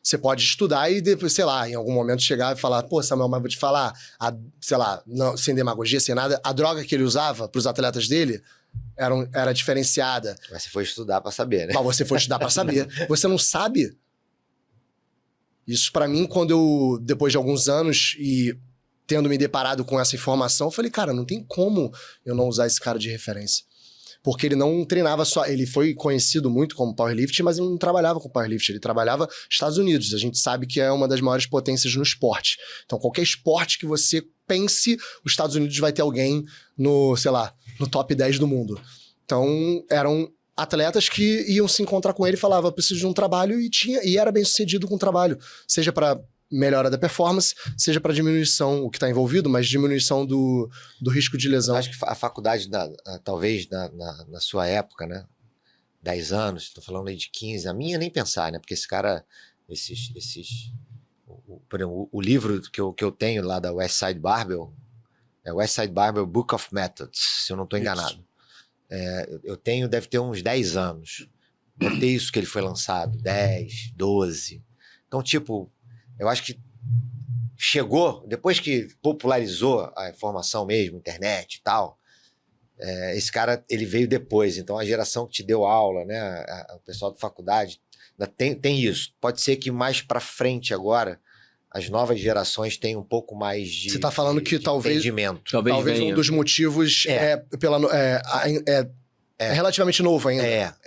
Você pode estudar e depois, sei lá, em algum momento chegar e falar, pô, Samuel, mas vou te falar, sei lá, não, sem demagogia, sem nada, a droga que ele usava pros atletas dele era diferenciada. Mas você foi estudar pra saber, né? Mas você foi estudar pra saber. Você não sabe? Isso pra mim, quando eu, depois de alguns anos e tendo me deparado com essa informação, eu falei, cara, não tem como eu não usar esse cara de referência. Porque ele não treinava só... Ele foi conhecido muito como powerlifting, mas ele não trabalhava com powerlifting. Ele trabalhava nos Estados Unidos. A gente sabe que é uma das maiores potências no esporte. Então, qualquer esporte que você pense, os Estados Unidos vai ter alguém no, sei lá, no top 10 do mundo. Então, eram atletas que iam se encontrar com ele e falavam, eu preciso de um trabalho, e era bem sucedido com o trabalho. Seja para melhora da performance, seja para diminuição, o que está envolvido, mas diminuição do risco de lesão. Eu acho que a faculdade, talvez na sua época, né, 10 anos, estou falando aí de 15, a minha nem pensar, né, porque esse cara, por exemplo, o livro que eu tenho lá da Westside Barbell, é Westside Barbell Book of Methods, se eu não estou enganado. Eu tenho, deve ter uns 10 anos, deve ter isso que ele foi lançado, 10, 12. Então, tipo, eu acho que chegou, depois que popularizou a informação mesmo, internet e tal, esse cara, ele veio depois. Então, a geração que te deu aula, né, o pessoal da faculdade, tem isso. Pode ser que mais pra frente agora, as novas gerações tenham um pouco mais de Você tá falando que talvez entendimento. Talvez um dos motivos é relativamente novo ainda.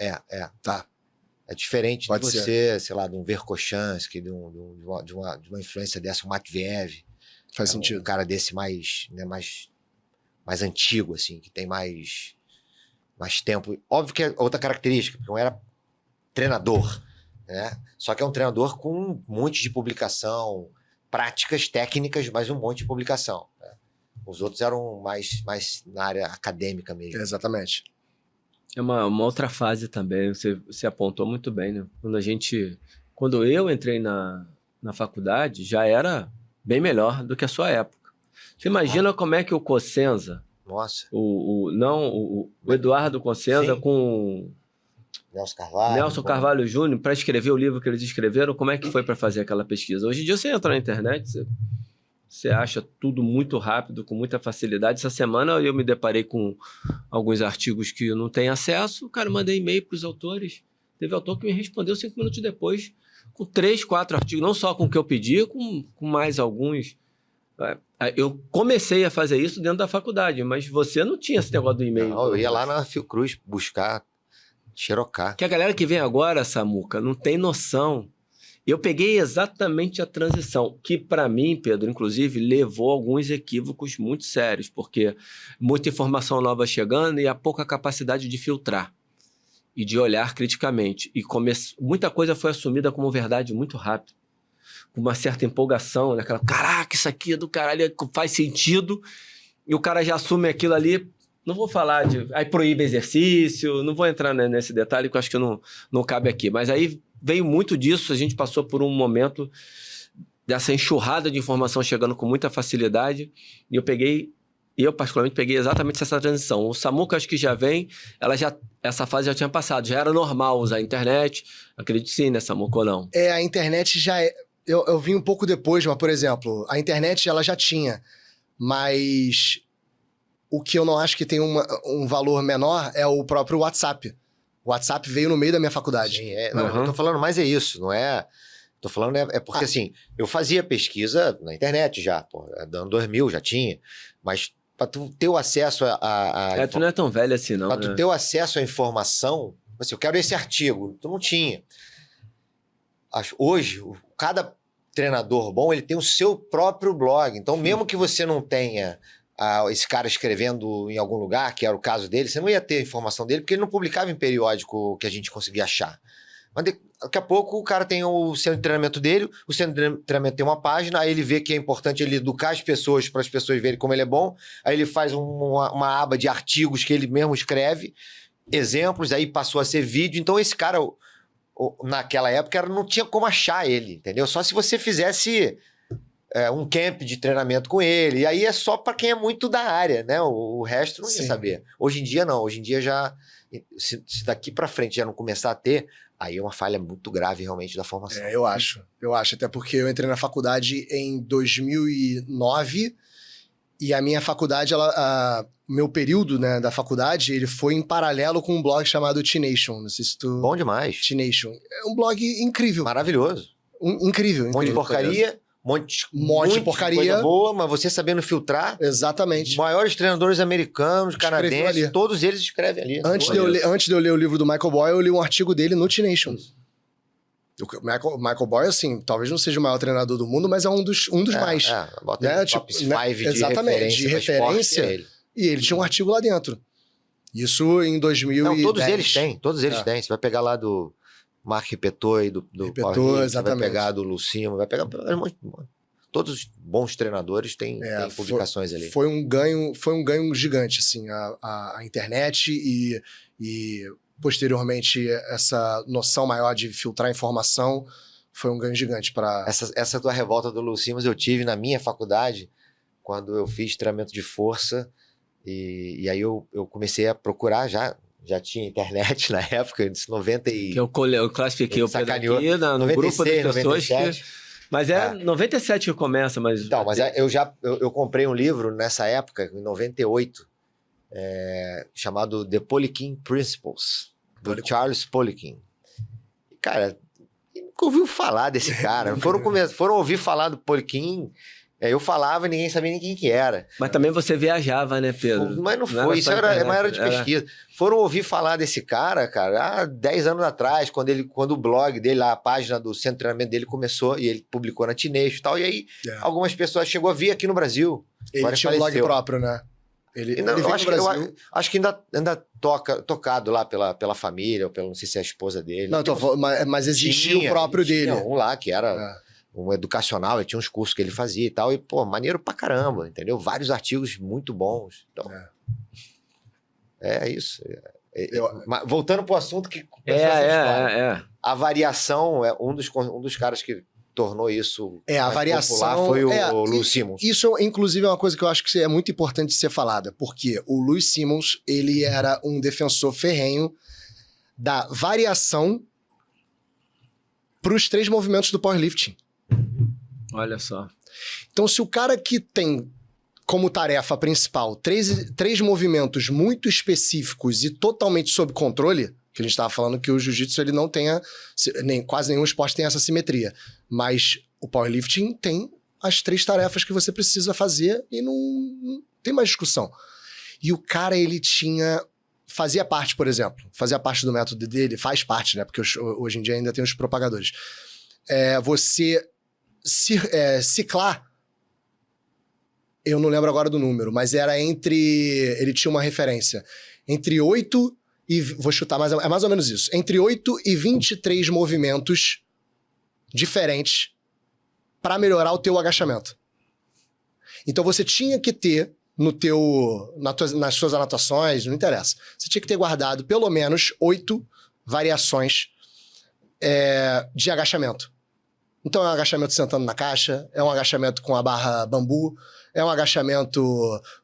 Tá. É diferente Pode de você, ser. sei lá, de um Verkhoshansky, de uma influência dessa, um Matveev. Faz sentido. Um cara desse mais antigo, assim, que tem mais tempo. Óbvio que é outra característica, porque não era treinador, né? Só que é um treinador com um monte de publicação, práticas técnicas, mas um monte de publicação, né? Os outros eram mais na área acadêmica mesmo. Exatamente. É uma outra fase também, você apontou muito bem, né? Quando eu entrei na faculdade, já era bem melhor do que a sua época. Você imagina como é que o Cossenza, Nossa. o Eduardo Cossenza, Sim. com Nelson Carvalho Júnior, para escrever o livro que eles escreveram, como é que foi para fazer aquela pesquisa? Hoje em dia você entra na internet, você acha tudo muito rápido, com muita facilidade. Essa semana eu me deparei com alguns artigos que eu não tenho acesso. Cara, mandei e-mail para os autores. Teve autor que me respondeu 5 minutos depois, com 3, 4 artigos, não só com o que eu pedi, com mais alguns. Eu comecei a fazer isso dentro da faculdade, mas você não tinha esse negócio do e-mail. Não, eu ia lá na Fiocruz buscar, xerocar. Que a galera que vem agora, Samuca, não tem noção. Eu peguei exatamente a transição, que para mim, Pedro, inclusive, levou a alguns equívocos muito sérios, porque muita informação nova chegando e a pouca capacidade de filtrar e de olhar criticamente. E muita coisa foi assumida como verdade muito rápido, com uma certa empolgação, né? Caraca, isso aqui é do caralho, faz sentido, e o cara já assume aquilo ali Não vou falar de... Aí proíbe exercício, não vou entrar nesse detalhe que eu acho que não cabe aqui. Mas aí veio muito disso, a gente passou por um momento dessa enxurrada de informação chegando com muita facilidade, e eu particularmente peguei exatamente essa transição. O Samuca acho que já vem, essa fase já tinha passado, já era normal usar a internet, acredito sim, né, Samuca, ou não? A internet já é... Eu vim um pouco depois, mas, por exemplo, a internet ela já tinha, mas... O que eu não acho que tem um valor menor é o próprio WhatsApp. O WhatsApp veio no meio da minha faculdade. Sim, eu tô falando mais isso, não é... Tô falando porque, assim, eu fazia pesquisa na internet já, pô, ano 2000 já tinha, mas para tu ter o acesso Tu não é tão velho assim, não. Para tu ter o acesso à informação, assim, eu quero esse artigo, tu não tinha. Hoje, cada treinador bom, ele tem o seu próprio blog, então mesmo que você não tenha... esse cara escrevendo em algum lugar, que era o caso dele, você não ia ter a informação dele, porque ele não publicava em periódico que a gente conseguia achar. Mas daqui a pouco o cara tem o centro de treinamento dele, o centro de treinamento tem uma página, aí ele vê que é importante ele educar as pessoas para as pessoas verem como ele é bom, aí ele faz uma aba de artigos que ele mesmo escreve, exemplos, aí passou a ser vídeo. Então esse cara, naquela época, não tinha como achar ele, entendeu? Só se você fizesse... um camp de treinamento com ele, e aí é só para quem é muito da área, né? O resto não ia saber. Hoje em dia não, hoje em dia já, se daqui para frente já não começar a ter, aí é uma falha muito grave realmente da formação. Eu acho, até porque eu entrei na faculdade em 2009, e a minha faculdade, meu período, né, da faculdade, ele foi em paralelo com um blog chamado T-Nation, não sei se tu... Bom demais. T-Nation, é um blog incrível. Maravilhoso. Incrível. Um monte de porcaria... monte de porcaria, coisa boa, mas você sabendo filtrar. Exatamente. Os maiores treinadores americanos, canadenses, todos eles escrevem ali. Antes de eu ler o livro do Michael Boyle, eu li um artigo dele no T-Nation. O Michael Boyle, assim, talvez não seja o maior treinador do mundo, mas é um dos mais. Bota né? Top 5 de referência. E ele tinha um artigo lá dentro. Isso em 2010. Não, todos eles têm. Você vai pegar lá do... Mark Repetto do Repetto, exatamente. Vai pegar do Lucimo, vai pegar... Todos os bons treinadores têm publicações ali. Foi um ganho gigante, assim, a internet e posteriormente essa noção maior de filtrar informação foi um ganho gigante para... Essa tua revolta do Lucimo eu tive na minha faculdade, quando eu fiz treinamento de força, e aí eu comecei a procurar já tinha internet na época, de 90 e... Que eu classifiquei o Pedro aqui no 96, grupo das pessoas 97. Mas 97 que começa, mas... Então, mas eu comprei um livro nessa época, em 98, chamado The Poliquin Principles, do Charles Poliquin. Cara, nunca ouviu falar desse cara. Foram ouvir falar do Poliquin... eu falava e ninguém sabia nem quem que era. Mas também você viajava, né, Pedro? Mas não foi, isso era uma era de pesquisa. Foram ouvir falar desse cara, há 10 anos atrás, quando o blog dele, a página do centro de treinamento dele começou, e ele publicou na T-Nation e tal, e aí algumas pessoas chegou a vir aqui no Brasil. Ele tinha um blog próprio, né? Eu acho que ainda tocado lá pela família, ou não sei se é a esposa dele. Não, mas existia o próprio dele. Um lá que era... um educacional, ele tinha uns cursos que ele fazia e tal, e, pô, maneiro pra caramba, entendeu? Vários artigos muito bons. Então, é isso. Voltando pro assunto que... A variação é um dos caras que tornou isso a variação popular foi o Louis Simmons. Isso, inclusive, é uma coisa que eu acho que é muito importante de ser falada, porque o Louis Simmons, ele era um defensor ferrenho da variação pros 3 movimentos do powerlifting. Olha só. Então, se o cara que tem como tarefa principal 3 movimentos muito específicos e totalmente sob controle, que a gente estava falando que o jiu-jitsu ele não tem quase nenhum esporte tem essa simetria, mas o powerlifting tem as 3 tarefas que você precisa fazer e não tem mais discussão. E o cara, ele fazia parte, por exemplo, do método dele, faz parte, né? Porque hoje em dia ainda tem os propagadores. Você ciclar, eu não lembro agora do número, mas era ele tinha uma referência, entre 8 e, vou chutar, mas é mais ou menos isso, entre 8 e 23 movimentos diferentes para melhorar o teu agachamento. Então você tinha que ter nas suas anotações, não interessa. Você tinha que ter guardado pelo menos 8 variações de agachamento. Então é um agachamento sentando na caixa, é um agachamento com a barra bambu, é um agachamento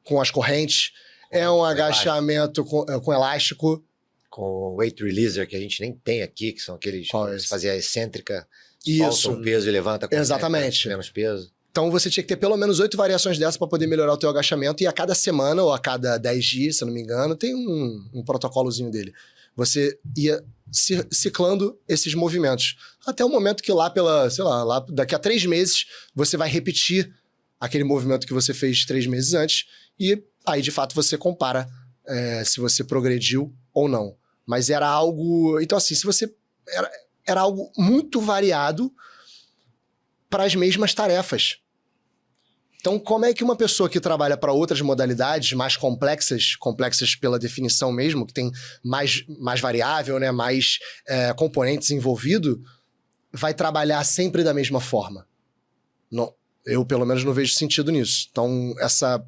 com as correntes, é um agachamento com elástico. Com o weight releaser, que a gente nem tem aqui, que são aqueles que você fazia a excêntrica, Isso. solta um peso e levanta com Exatamente. menos peso. Então você tinha que ter pelo menos 8 variações dessa para poder melhorar o teu agachamento, e a cada semana ou a cada 10 dias, se eu não me engano, tem um protocolozinho dele. Você ia ciclando esses movimentos. Até o momento que lá daqui a 3 meses, você vai repetir aquele movimento que você fez 3 meses antes, e aí, de fato, você compara se você progrediu ou não. Mas era algo... Então, assim, se você... Era algo muito variado para as mesmas tarefas. Então, como é que uma pessoa que trabalha para outras modalidades mais complexas pela definição mesmo, que tem mais variável, né, mais componentes envolvidos, vai trabalhar sempre da mesma forma? Não, eu, pelo menos, não vejo sentido nisso. Então, essa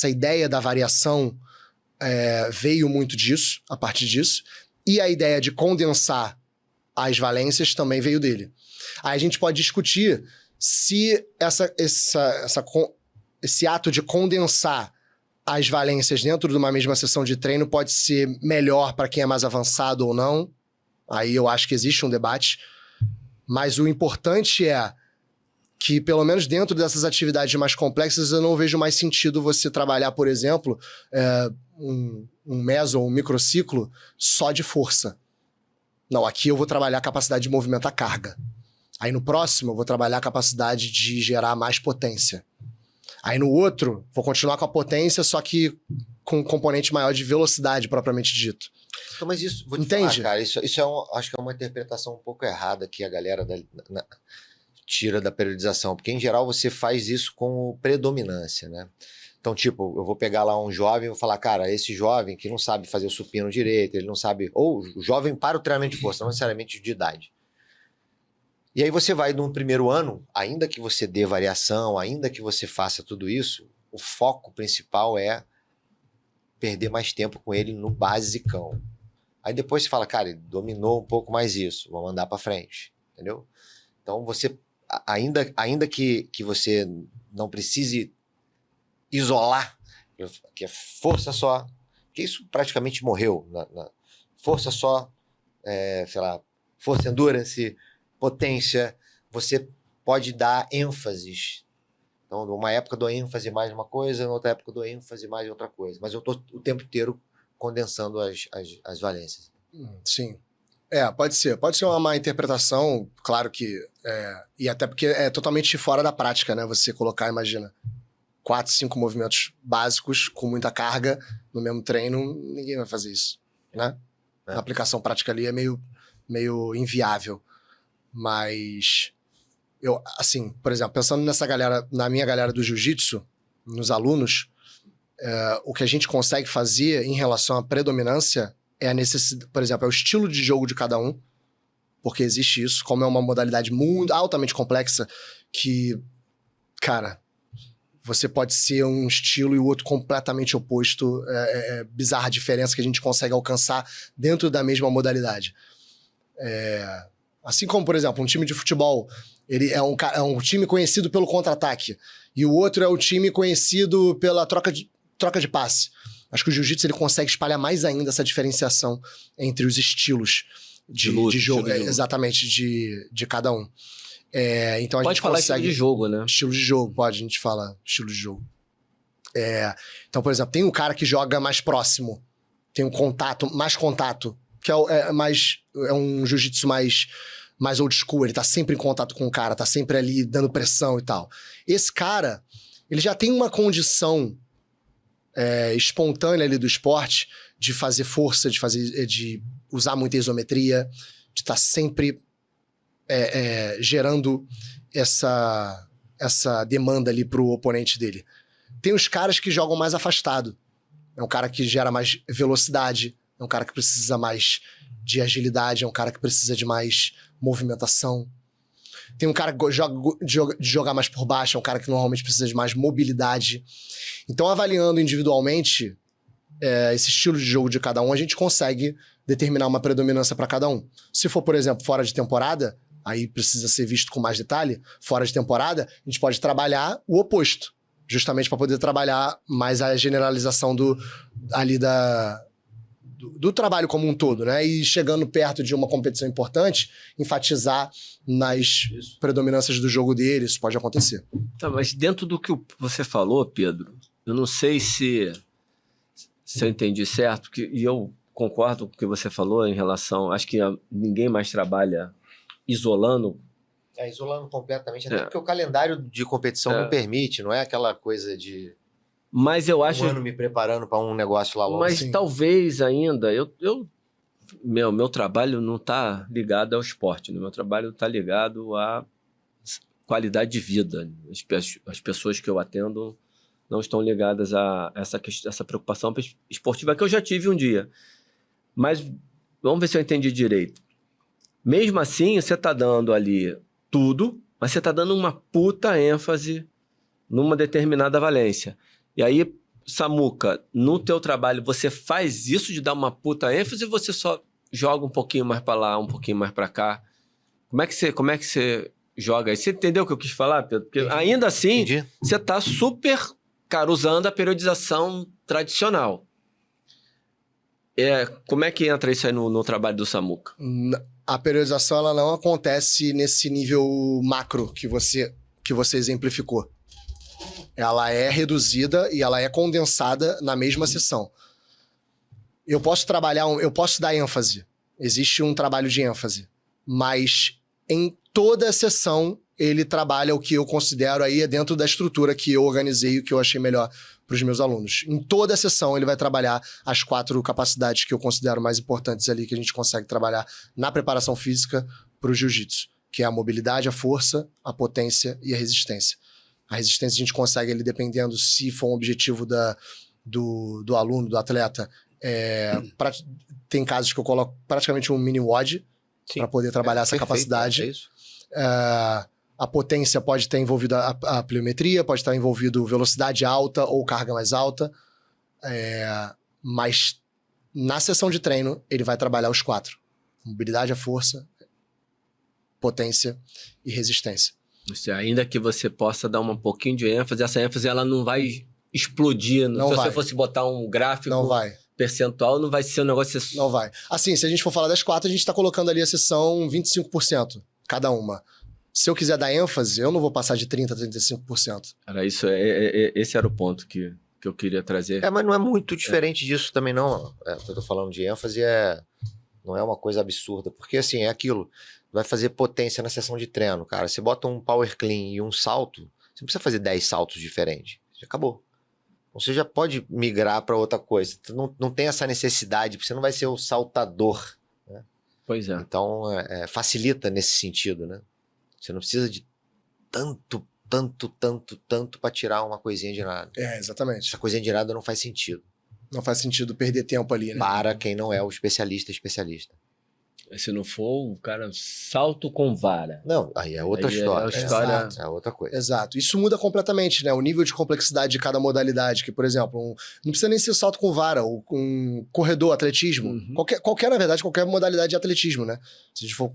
ideia da variação veio muito disso, a partir disso, e a ideia de condensar as valências também veio dele. Aí a gente pode discutir se esse ato de condensar as valências dentro de uma mesma sessão de treino pode ser melhor para quem é mais avançado ou não. Aí eu acho que existe um debate. Mas o importante é que, pelo menos dentro dessas atividades mais complexas, eu não vejo mais sentido você trabalhar, por exemplo, um meso ou um microciclo só de força. Não, aqui eu vou trabalhar a capacidade de movimentar carga. Aí no próximo eu vou trabalhar a capacidade de gerar mais potência. Aí no outro, vou continuar com a potência, só que com um componente maior de velocidade, propriamente dito. Então, mas isso, vou te Entende? falar, cara, isso acho que é uma interpretação um pouco errada que a galera tira da periodização, porque em geral você faz isso com predominância, né? Então, tipo, eu vou pegar lá um jovem e vou falar, cara, esse jovem que não sabe fazer o supino direito, ele não sabe... Ou o jovem para o treinamento de força, não necessariamente de idade. E aí você vai no primeiro ano, ainda que você dê variação, ainda que você faça tudo isso, o foco principal é perder mais tempo com ele no basicão. Aí depois você fala, cara, ele dominou um pouco mais isso, vamos andar para frente, entendeu? Então você, ainda que você não precise isolar, que é força só, que isso praticamente morreu, força só, sei lá, força endurance, potência, você pode dar ênfases. Então, numa época eu dou ênfase mais uma coisa, na outra época eu dou ênfase mais outra coisa. Mas eu estou o tempo inteiro condensando as valências. Sim. Pode ser. Pode ser uma má interpretação, claro que... e até porque é totalmente fora da prática, né? Você colocar, imagina, 4, 5 movimentos básicos com muita carga no mesmo treino, ninguém vai fazer isso, né? A aplicação prática ali é meio inviável. Mas, assim, por exemplo, pensando na minha galera do jiu-jitsu, nos alunos, o que a gente consegue fazer em relação à predominância é a necessidade, por exemplo, é o estilo de jogo de cada um, porque existe isso, como é uma modalidade muito altamente complexa, que, cara, você pode ser um estilo e o outro completamente oposto, bizarra a diferença que a gente consegue alcançar dentro da mesma modalidade. Assim como, por exemplo, um time de futebol, ele é um time conhecido pelo contra-ataque, e o outro é o time conhecido pela troca de passe. Acho que o jiu-jitsu ele consegue espalhar mais ainda essa diferenciação entre os estilos de jogo, exatamente, de cada um. Então a pode gente falar consegue... estilo de jogo, né? Estilo de jogo, pode, a gente fala estilo de jogo. Então, por exemplo, tem um cara que joga mais próximo, tem mais contato, que é um jiu-jitsu mais old school, ele tá sempre em contato com o cara, tá sempre ali dando pressão e tal. Esse cara, ele já tem uma condição espontânea ali do esporte de fazer força, de usar muita isometria, de estar sempre gerando essa demanda ali pro oponente dele. Tem os caras que jogam mais afastado. É um cara que gera mais velocidade, é um cara que precisa mais de agilidade, é um cara que precisa de mais movimentação. Tem um cara que de jogar mais por baixo, é um cara que normalmente precisa de mais mobilidade. Então, avaliando individualmente esse estilo de jogo de cada um, a gente consegue determinar uma predominância para cada um. Se for, por exemplo, fora de temporada, aí precisa ser visto com mais detalhe, fora de temporada, a gente pode trabalhar o oposto, justamente para poder trabalhar mais a generalização do trabalho como um todo, né? E chegando perto de uma competição importante, enfatizar nas predominâncias do jogo dele, isso pode acontecer. Tá, mas dentro do que você falou, Pedro, eu não sei se eu entendi certo, e eu concordo com o que você falou em relação... Acho que ninguém mais trabalha isolando. Isolando completamente, até porque o calendário de competição não permite, não é aquela coisa de... Mas eu acho... Um ano me preparando para um negócio lá longe. Mas Sim. talvez ainda... Meu trabalho não está ligado ao esporte, né? Meu trabalho está ligado à qualidade de vida. As pessoas que eu atendo não estão ligadas a essa preocupação esportiva que eu já tive um dia. Mas vamos ver se eu entendi direito. Mesmo assim, você está dando ali tudo, mas você está dando uma puta ênfase numa determinada valência. E aí, Samuca, no teu trabalho, você faz isso de dar uma puta ênfase ou você só joga um pouquinho mais para lá, um pouquinho mais para cá? Como é que você joga aí? Você entendeu o que eu quis falar, Pedro? Porque ainda assim, você está super, cara, usando a periodização tradicional. Como é que entra isso aí no trabalho do Samuca? A periodização ela não acontece nesse nível macro que você exemplificou. Ela é reduzida e ela é condensada na mesma sessão. Eu posso dar ênfase. Existe um trabalho de ênfase. Mas em toda a sessão, ele trabalha o que eu considero aí dentro da estrutura que eu organizei e o que eu achei melhor para os meus alunos. Em toda a sessão, ele vai trabalhar as 4 capacidades que eu considero mais importantes ali, que a gente consegue trabalhar na preparação física para o jiu-jitsu, que é a mobilidade, a força, a potência e a resistência. A resistência a gente consegue, ele dependendo se for um objetivo do aluno, do atleta. Tem casos que eu coloco praticamente um mini WOD para poder trabalhar essa capacidade. É isso. A potência pode ter envolvido a pliometria, pode estar envolvido velocidade alta ou carga mais alta. Mas na sessão de treino, ele vai trabalhar os 4. Mobilidade, a força, potência e resistência. Ainda que você possa dar um pouquinho de ênfase, essa ênfase ela não vai explodir. Se você fosse botar um gráfico percentual, não vai ser um negócio... Não vai. Assim, se a gente for falar das 4, a gente está colocando ali a sessão 25%, cada uma. Se eu quiser dar ênfase, eu não vou passar de 30% a 35%. Cara, esse era o ponto que eu queria trazer. Mas não é muito diferente disso também, não. Eu tô falando de ênfase, não é uma coisa absurda. Porque, assim, é aquilo. Vai fazer potência na sessão de treino, cara. Você bota um power clean e um salto, você não precisa fazer 10 saltos diferentes. Já acabou. Você já pode migrar para outra coisa. Não tem essa necessidade, porque você não vai ser o saltador. Né? Pois é. Então, facilita nesse sentido, né? Você não precisa de tanto para tirar uma coisinha de nada. Exatamente. Essa coisinha de nada não faz sentido. Não faz sentido perder tempo ali, né? Para quem não é o especialista. Se não for, o cara salto com vara. Não, aí é outra história. É outra coisa. Exato. Isso muda completamente, né? O nível de complexidade de cada modalidade, que, por exemplo, não precisa nem ser salto com vara, ou um corredor, atletismo. Uhum. Na verdade, qualquer modalidade de atletismo, né? Se a gente for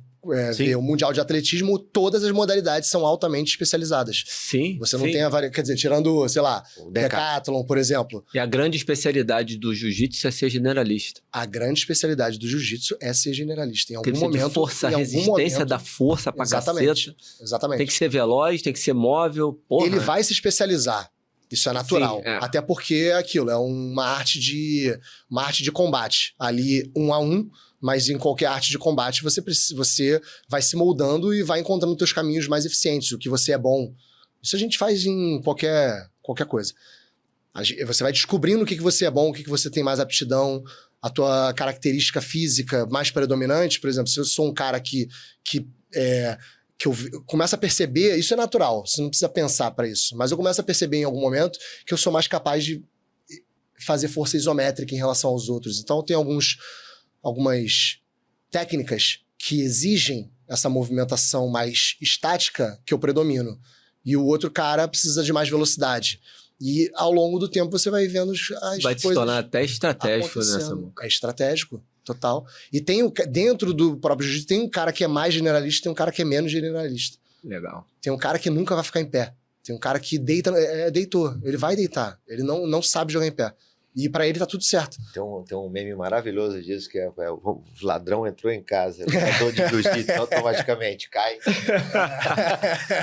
ver o Mundial de Atletismo, todas as modalidades são altamente especializadas. Sim. Você não tem quer dizer, tirando, sei lá, o decathlon, por exemplo. E a grande especialidade do jiu-jitsu é ser generalista. A grande especialidade do jiu-jitsu é ser generalista. Em algum tem que ser momento, de força, resistência da força pra caceta. Exatamente. Tem que ser veloz, tem que ser móvel. Porra. Ele vai se especializar. Isso é natural. Sim, Até porque é aquilo, é uma arte de combate. Ali, 1 a 1, mas em qualquer arte de combate você vai se moldando e vai encontrando teus caminhos mais eficientes, o que você é bom. Isso a gente faz em qualquer coisa. Você vai descobrindo o que você é bom, o que você tem mais aptidão, a tua característica física mais predominante. Por exemplo, se eu sou um cara que eu começo a perceber, isso é natural, você não precisa pensar para isso, mas eu começo a perceber em algum momento que eu sou mais capaz de fazer força isométrica em relação aos outros. Então tem algumas técnicas que exigem essa movimentação mais estática que eu predomino. E o outro cara precisa de mais velocidade. E ao longo do tempo você vai vendo as vai coisas se tornar até estratégico, né, acontecendo. Samuca? É estratégico, total. E tem dentro do próprio jiu-jitsu tem um cara que é mais generalista, tem um cara que é menos generalista. Legal. Tem um cara que nunca vai ficar em pé. Tem um cara que deitou. Ele vai deitar. Ele não sabe jogar em pé. E pra ele tá tudo certo. Tem um meme maravilhoso disso, que é o ladrão entrou em casa, o lutador de jiu-jitsu automaticamente cai.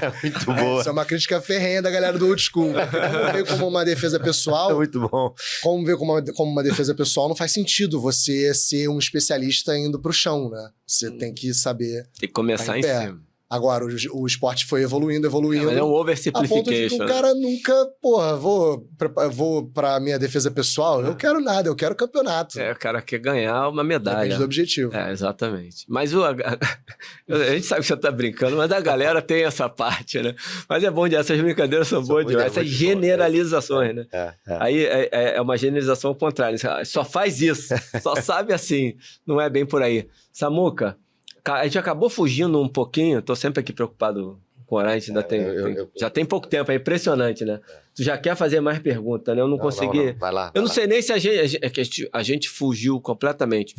É muito boa. Isso é uma crítica ferrenha da galera do old school. Como ver como uma defesa pessoal... É muito bom. Como ver como uma defesa pessoal, não faz sentido você ser um especialista indo pro chão, né? Você tem que saber... Tem que começar em cima. Agora, o esporte foi evoluindo. Mas é um A ponto de que oversimplification. o cara nunca, vou pra minha defesa pessoal, eu quero nada, eu quero campeonato. O cara quer ganhar uma medalha. Depende do objetivo. Exatamente. Mas a gente sabe que você tá brincando, mas a galera tem essa parte, né? Mas é bom, essas brincadeiras são boas demais. Essas generalizações, né? Aí é uma generalização ao contrário. Só faz isso, só sabe assim. Não é bem por aí. Samuca, a gente acabou fugindo um pouquinho, tô sempre aqui preocupado com o horário, ainda já tem pouco tempo, é impressionante, né? Tu já quer fazer mais perguntas, né? Eu não consegui. Vai lá. Eu não sei nem se a gente fugiu completamente.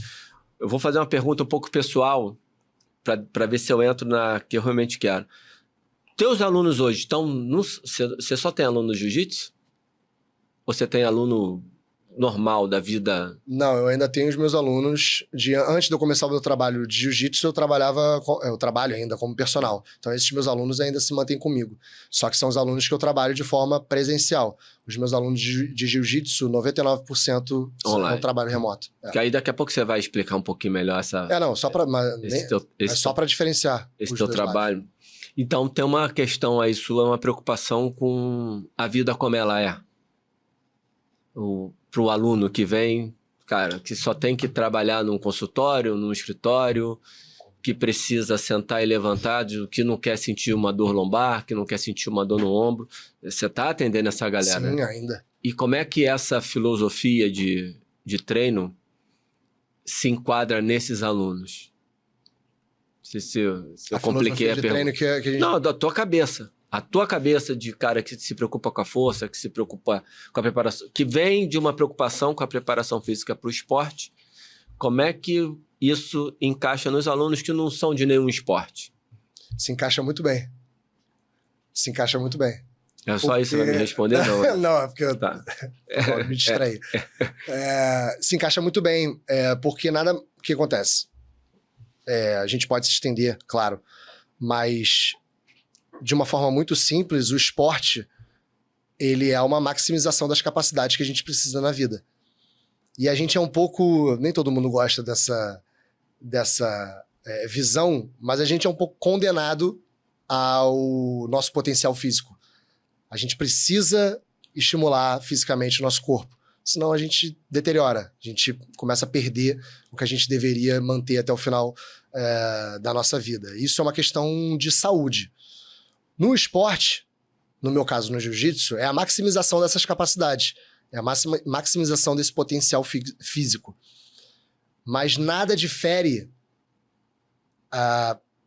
Eu vou fazer uma pergunta um pouco pessoal, para ver se eu entro na que eu realmente quero. Teus alunos hoje estão... Você só tem aluno no jiu-jitsu? Ou você tem aluno normal da vida? Não, eu ainda tenho os meus alunos antes de eu começar o meu trabalho de jiu-jitsu, eu trabalho ainda como personal. Então esses meus alunos ainda se mantêm comigo. Só que são os alunos que eu trabalho de forma presencial. Os meus alunos de jiu-jitsu, 99% é um trabalho remoto. Que aí daqui a pouco você vai explicar um pouquinho melhor essa... só para diferenciar esse teu trabalho. Lados. Então tem uma questão aí sua, uma preocupação com a vida como ela é. Para o aluno que vem, cara, que só tem que trabalhar num consultório, num escritório, que precisa sentar e levantar, que não quer sentir uma dor lombar, que não quer sentir uma dor no ombro. Você está atendendo essa galera? Sim, ainda. E como é que essa filosofia de treino se enquadra nesses alunos? Se eu compliquei a pergunta. Que a gente... Não, da tua cabeça. A tua cabeça de cara que se preocupa com a força, que se preocupa com a preparação, que vem de uma preocupação com a preparação física para o esporte, como é que isso encaixa nos alunos que não são de nenhum esporte? Se encaixa muito bem. Se encaixa muito bem. É só isso que vai me responder, não? Né? Não, é porque eu me distraí. Se encaixa muito bem, porque o que acontece? A gente pode se estender, claro, mas... de uma forma muito simples, o esporte, ele é uma maximização das capacidades que a gente precisa na vida. E a gente é um pouco... nem todo mundo gosta dessa visão, mas a gente é um pouco condenado ao nosso potencial físico. A gente precisa estimular fisicamente o nosso corpo, senão a gente deteriora. A gente começa a perder o que a gente deveria manter até o final da nossa vida. Isso é uma questão de saúde. No esporte, no meu caso no jiu-jitsu, é a maximização dessas capacidades. É a maximização desse potencial físico. Mas nada difere,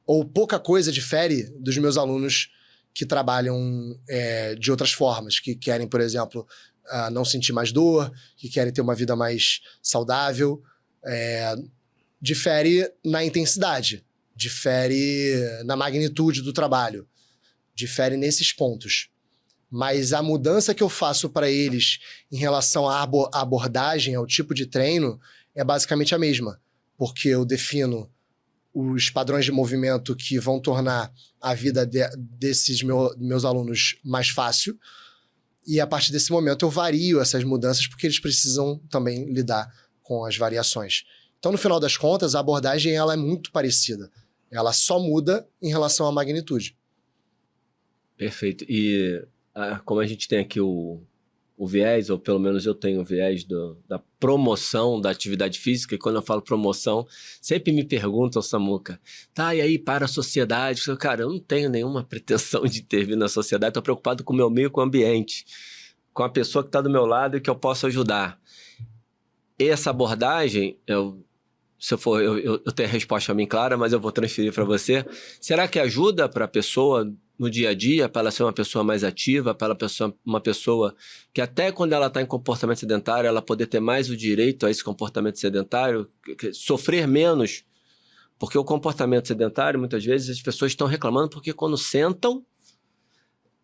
ou pouca coisa difere dos meus alunos que trabalham de outras formas, que querem, por exemplo, não sentir mais dor, que querem ter uma vida mais saudável. Difere na intensidade, difere na magnitude do trabalho. Difere nesses pontos. Mas a mudança que eu faço para eles em relação à abordagem, ao tipo de treino, é basicamente a mesma. Porque eu defino os padrões de movimento que vão tornar a vida desses meus alunos mais fácil. E a partir desse momento eu vario essas mudanças porque eles precisam também lidar com as variações. Então, no final das contas, a abordagem ela é muito parecida. Ela só muda em relação à magnitude. Perfeito. E como a gente tem aqui o viés, ou pelo menos eu tenho o viés da promoção da atividade física, e quando eu falo promoção, sempre me perguntam, Samuca, tá, e aí para a sociedade? Cara, eu não tenho nenhuma pretensão de intervir na sociedade, estou preocupado com o meu meio, com o ambiente, com a pessoa que está do meu lado e que eu posso ajudar. Essa abordagem, se eu for, eu tenho a resposta a mim clara, mas eu vou transferir para você. Será que ajuda para a pessoa no dia a dia, para ela ser uma pessoa mais ativa, para ela ser uma pessoa que até quando ela está em comportamento sedentário, ela poder ter mais o direito a esse comportamento sedentário, sofrer menos? Porque o comportamento sedentário, muitas vezes, as pessoas estão reclamando porque quando sentam,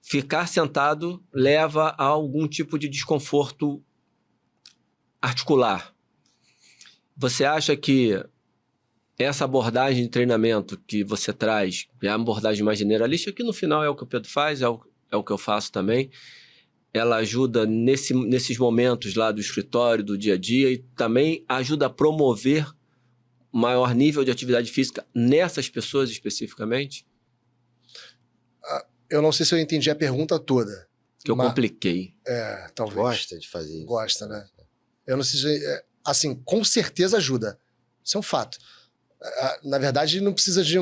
ficar sentado leva a algum tipo de desconforto articular. Você acha que essa abordagem de treinamento que você traz, é a abordagem mais generalista, que no final é o que o Pedro faz, é o que eu faço também, ela ajuda nesses momentos lá do escritório, do dia a dia, e também ajuda a promover maior nível de atividade física nessas pessoas especificamente? Eu não sei se eu entendi a pergunta toda. Que eu compliquei. Talvez. Gosta de fazer isso. Gosta, né? Eu não sei se... Assim, com certeza ajuda. Isso é um fato. Na verdade, não precisa de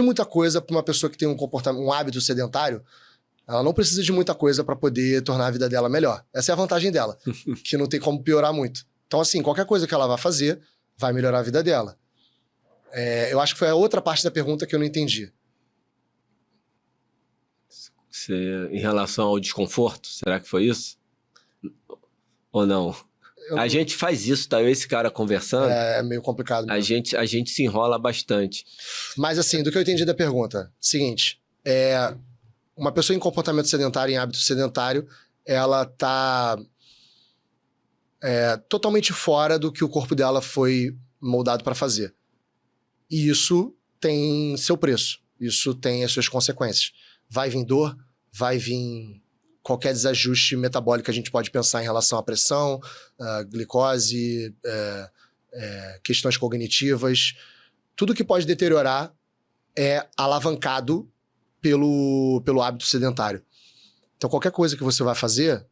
muita coisa para uma pessoa que tem um hábito sedentário. Ela não precisa de muita coisa para poder tornar a vida dela melhor. Essa é a vantagem dela, que não tem como piorar muito. Então, assim, qualquer coisa que ela vai fazer vai melhorar a vida dela. Eu acho que foi a outra parte da pergunta que eu não entendi. Em relação ao desconforto, será que foi isso? Ou não? A gente faz isso, tá? Eu e esse cara conversando. É meio complicado mesmo. A gente se enrola bastante. Mas assim, do que eu entendi da pergunta, seguinte, uma pessoa em comportamento sedentário, em hábito sedentário, ela tá totalmente fora do que o corpo dela foi moldado para fazer. E isso tem seu preço, isso tem as suas consequências. Vai vir dor, vai vir qualquer desajuste metabólico que a gente pode pensar em relação à pressão, glicose, questões cognitivas. Tudo que pode deteriorar é alavancado pelo hábito sedentário. Então, qualquer coisa que você vai fazer,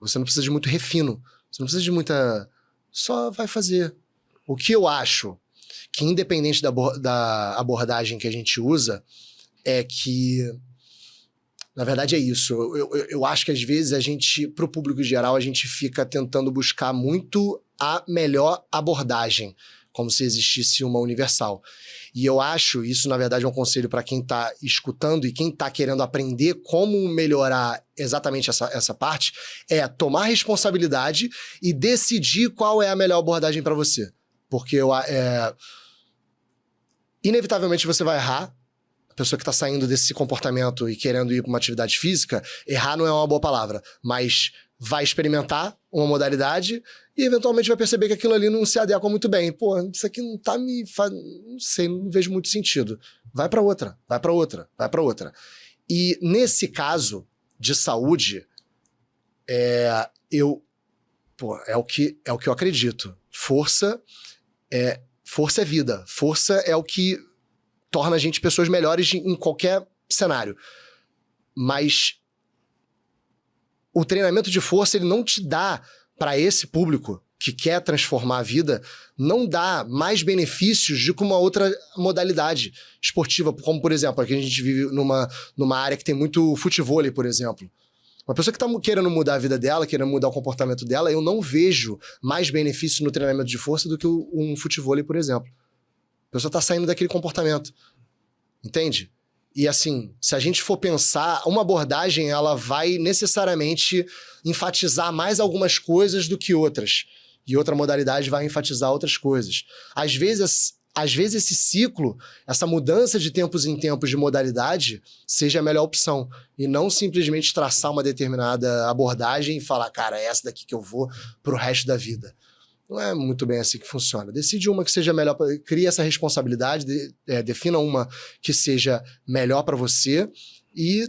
você não precisa de muito refino. Você não precisa de muita... Só vai fazer. O que eu acho que, independente da abordagem que a gente usa, é que... Na verdade é isso. Eu acho que às vezes a gente, pro público geral, a gente fica tentando buscar muito a melhor abordagem, como se existisse uma universal. E eu acho, isso na verdade é um conselho para quem está escutando e quem está querendo aprender como melhorar exatamente essa parte, é tomar responsabilidade e decidir qual é a melhor abordagem para você. Porque inevitavelmente você vai errar. A pessoa que está saindo desse comportamento e querendo ir para uma atividade física, errar não é uma boa palavra, mas vai experimentar uma modalidade e eventualmente vai perceber que aquilo ali não se adequa muito bem. Pô, isso aqui não tá não sei, não vejo muito sentido. Vai para outra, vai para outra, vai para outra. E nesse caso de saúde, é o que eu acredito. Força é vida. Força é o que torna a gente pessoas melhores em qualquer cenário. Mas o treinamento de força, ele não te dá, para esse público que quer transformar a vida, não dá mais benefícios do que uma outra modalidade esportiva, como, por exemplo, aqui a gente vive numa área que tem muito futevôlei, por exemplo. Uma pessoa que está querendo mudar a vida dela, querendo mudar o comportamento dela, eu não vejo mais benefício no treinamento de força do que um futevôlei, por exemplo. A pessoa está saindo daquele comportamento. Entende? E assim, se a gente for pensar, uma abordagem, ela vai necessariamente enfatizar mais algumas coisas do que outras. E outra modalidade vai enfatizar outras coisas. Às vezes esse ciclo, essa mudança de tempos em tempos de modalidade, seja a melhor opção. E não simplesmente traçar uma determinada abordagem e falar, cara, é essa daqui que eu vou pro resto da vida. Não é muito bem assim que funciona. Decide uma que seja melhor, cria essa responsabilidade, defina uma que seja melhor para você e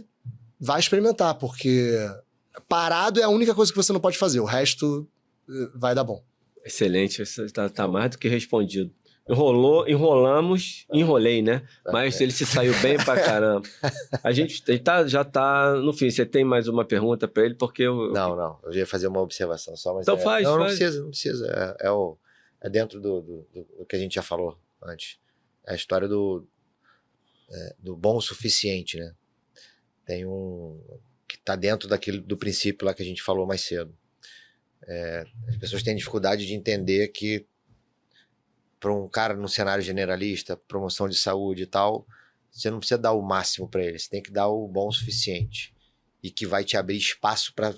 vai experimentar, porque parado é a única coisa que você não pode fazer, o resto vai dar bom. Excelente, você tá mais do que respondido. Enrolei, né? Mas ele se saiu bem pra caramba. Ele já tá no fim. Você tem mais uma pergunta pra ele? Porque Não. Eu ia fazer uma observação só, mas... Então faz. Não precisa. É dentro do que a gente já falou antes. É a história do bom o suficiente, né? Tem que tá dentro do princípio lá que a gente falou mais cedo. As pessoas têm dificuldade de entender que para um cara no cenário generalista, promoção de saúde e tal, você não precisa dar o máximo para ele, você tem que dar o bom o suficiente. E que vai te abrir espaço para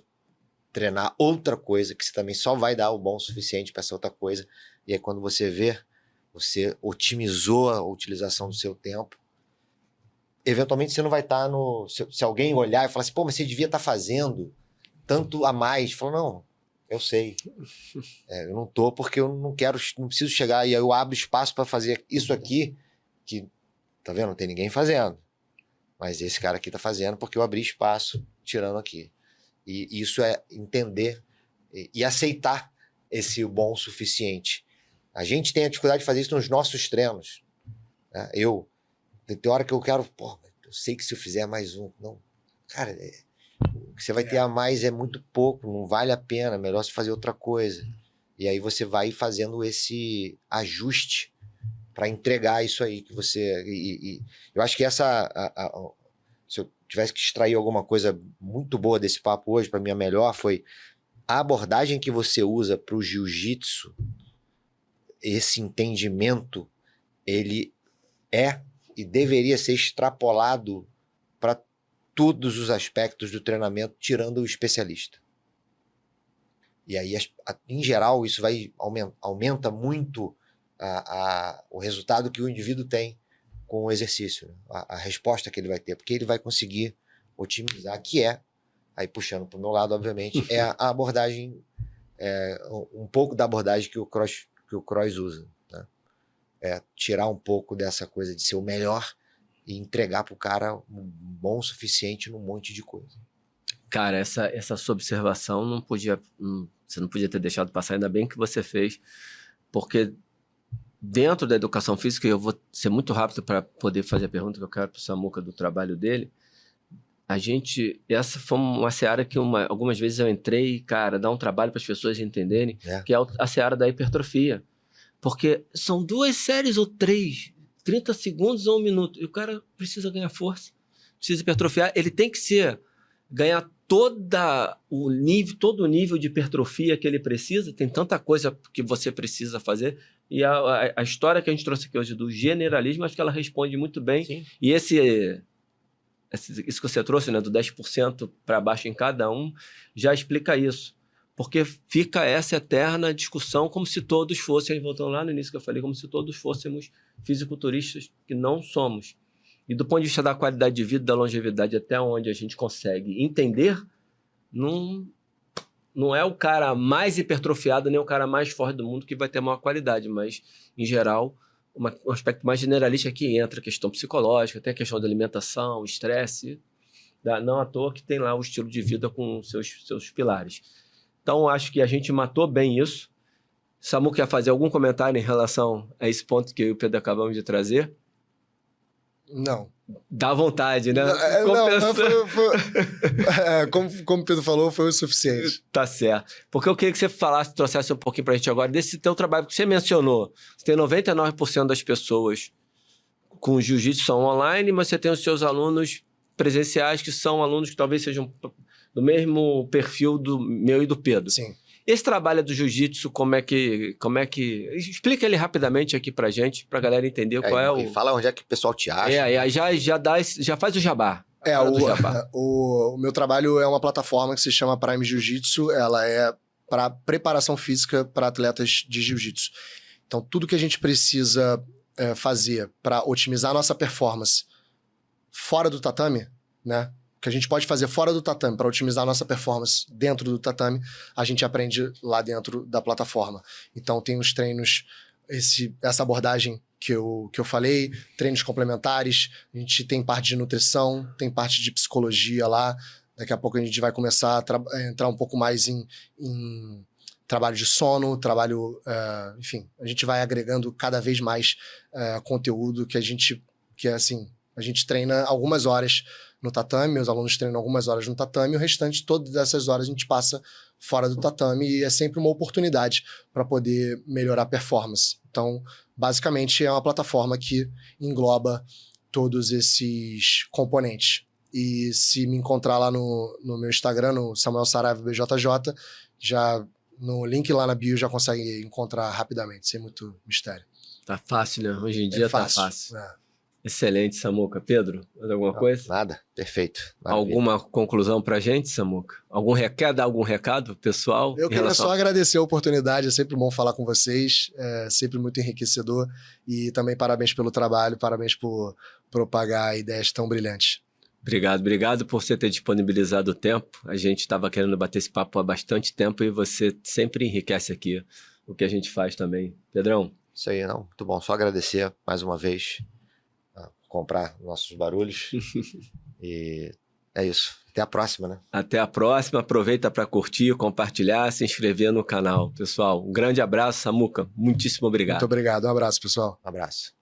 treinar outra coisa, que você também só vai dar o bom o suficiente para essa outra coisa. E aí quando você vê, você otimizou a utilização do seu tempo. Eventualmente você não vai estar no... Se alguém olhar e falar assim, pô, mas você devia estar fazendo tanto a mais. Fala, não, eu sei. Eu não tô porque eu não quero, não preciso chegar. E aí eu abro espaço para fazer isso aqui, que, tá vendo? Não tem ninguém fazendo. Mas esse cara aqui tá fazendo porque eu abri espaço tirando aqui. E isso é entender e aceitar esse bom o suficiente. A gente tem a dificuldade de fazer isso nos nossos treinos. Né? Tem hora que eu quero, pô, eu sei que se eu fizer mais um, não. Cara, o que você vai ter a mais é muito pouco, não vale a pena, melhor você fazer outra coisa. E aí você vai fazendo esse ajuste para entregar isso aí que você... eu acho que se eu tivesse que extrair alguma coisa muito boa desse papo hoje, para mim a melhor foi a abordagem que você usa para o jiu-jitsu, esse entendimento, ele é e deveria ser extrapolado para todos os aspectos do treinamento, tirando o especialista. E aí, em geral, isso vai aumenta muito o resultado que o indivíduo tem com o exercício, né? A resposta que ele vai ter, porque ele vai conseguir otimizar, que é, aí puxando para o meu lado, obviamente, é a abordagem, um pouco da abordagem que o Krois usa, né? Tirar um pouco dessa coisa de ser o melhor e entregar para o cara um bom o suficiente num monte de coisa. Cara, essa sua observação você não podia ter deixado passar, ainda bem que você fez, porque dentro da educação física, eu vou ser muito rápido para poder fazer a pergunta que eu quero para o Samuca do trabalho dele. Essa foi uma seara que algumas vezes eu entrei, cara, dá um trabalho para as pessoas entenderem, que é a seara da hipertrofia. Porque são 2 séries ou 3, 30 segundos ou 1 minuto, e o cara precisa ganhar força, precisa hipertrofiar, ele tem que ganhar todo o nível de hipertrofia que ele precisa, tem tanta coisa que você precisa fazer, e a história que a gente trouxe aqui hoje do generalismo, acho que ela responde muito bem. Sim. E isso que você trouxe, né, do 10% para baixo em cada um, já explica isso. Porque fica essa eterna discussão como se todos fossem, voltando lá no início que eu falei, como se todos fôssemos fisiculturistas, que não somos. E do ponto de vista da qualidade de vida, da longevidade, até onde a gente consegue entender, não é o cara mais hipertrofiado, nem o cara mais forte do mundo que vai ter maior qualidade, mas, em geral, um aspecto mais generalista que entra a questão psicológica, tem a questão da alimentação, estresse, não à toa que tem lá o estilo de vida com seus pilares. Então, acho que a gente matou bem isso. Samu quer fazer algum comentário em relação a esse ponto que eu e o Pedro acabamos de trazer? Não. Dá vontade, né? Como o Pedro falou, foi o suficiente. Tá certo. Porque eu queria que você trouxesse um pouquinho pra gente agora desse teu trabalho que você mencionou. Você tem 99% das pessoas com jiu-jitsu são online, mas você tem os seus alunos presenciais que são alunos que talvez sejam do mesmo perfil do meu e do Pedro. Sim. Esse trabalho do jiu-jitsu, como é que... Explica ele rapidamente aqui pra gente, pra galera entender qual é o... E fala onde é que o pessoal te acha. Já faz o jabá. O meu trabalho é uma plataforma que se chama Prime Jiu-Jitsu. Ela é para preparação física para atletas de jiu-jitsu. Então, tudo que a gente precisa fazer para otimizar a nossa performance fora do tatame, né? Que a gente pode fazer fora do tatame para otimizar a nossa performance dentro do tatame, a gente aprende lá dentro da plataforma. Então, tem os treinos, essa abordagem que eu falei, treinos complementares, a gente tem parte de nutrição, tem parte de psicologia lá. Daqui a pouco a gente vai começar a entrar um pouco mais em trabalho de sono, enfim, a gente vai agregando cada vez mais conteúdo que a gente treina algumas horas no tatame, os alunos treinam algumas horas no tatame, e o restante, todas essas horas a gente passa fora do tatame, e é sempre uma oportunidade para poder melhorar a performance. Então, basicamente, é uma plataforma que engloba todos esses componentes. E se me encontrar lá no meu Instagram, no Samuel Saraiva BJJ, no link lá na bio já consegue encontrar rapidamente, sem muito mistério. Tá fácil, né? Hoje em dia tá fácil. É. Excelente, Samuca. Pedro, mais alguma coisa? Nada, perfeito. Maravilha. Alguma conclusão pra gente, Samuca? Quer dar algum recado pessoal? Eu queria só agradecer a oportunidade, é sempre bom falar com vocês, é sempre muito enriquecedor e também parabéns pelo trabalho, parabéns por propagar ideias tão brilhantes. Obrigado por você ter disponibilizado o tempo. A gente estava querendo bater esse papo há bastante tempo e você sempre enriquece aqui o que a gente faz também. Pedrão? Isso aí, não. Muito bom. Só agradecer mais uma vez. Comprar nossos barulhos. E é isso. Até a próxima, né? Até a próxima. Aproveita para curtir, compartilhar, se inscrever no canal. Pessoal, um grande abraço, Samuca. Muitíssimo obrigado. Muito obrigado. Um abraço, pessoal. Um abraço.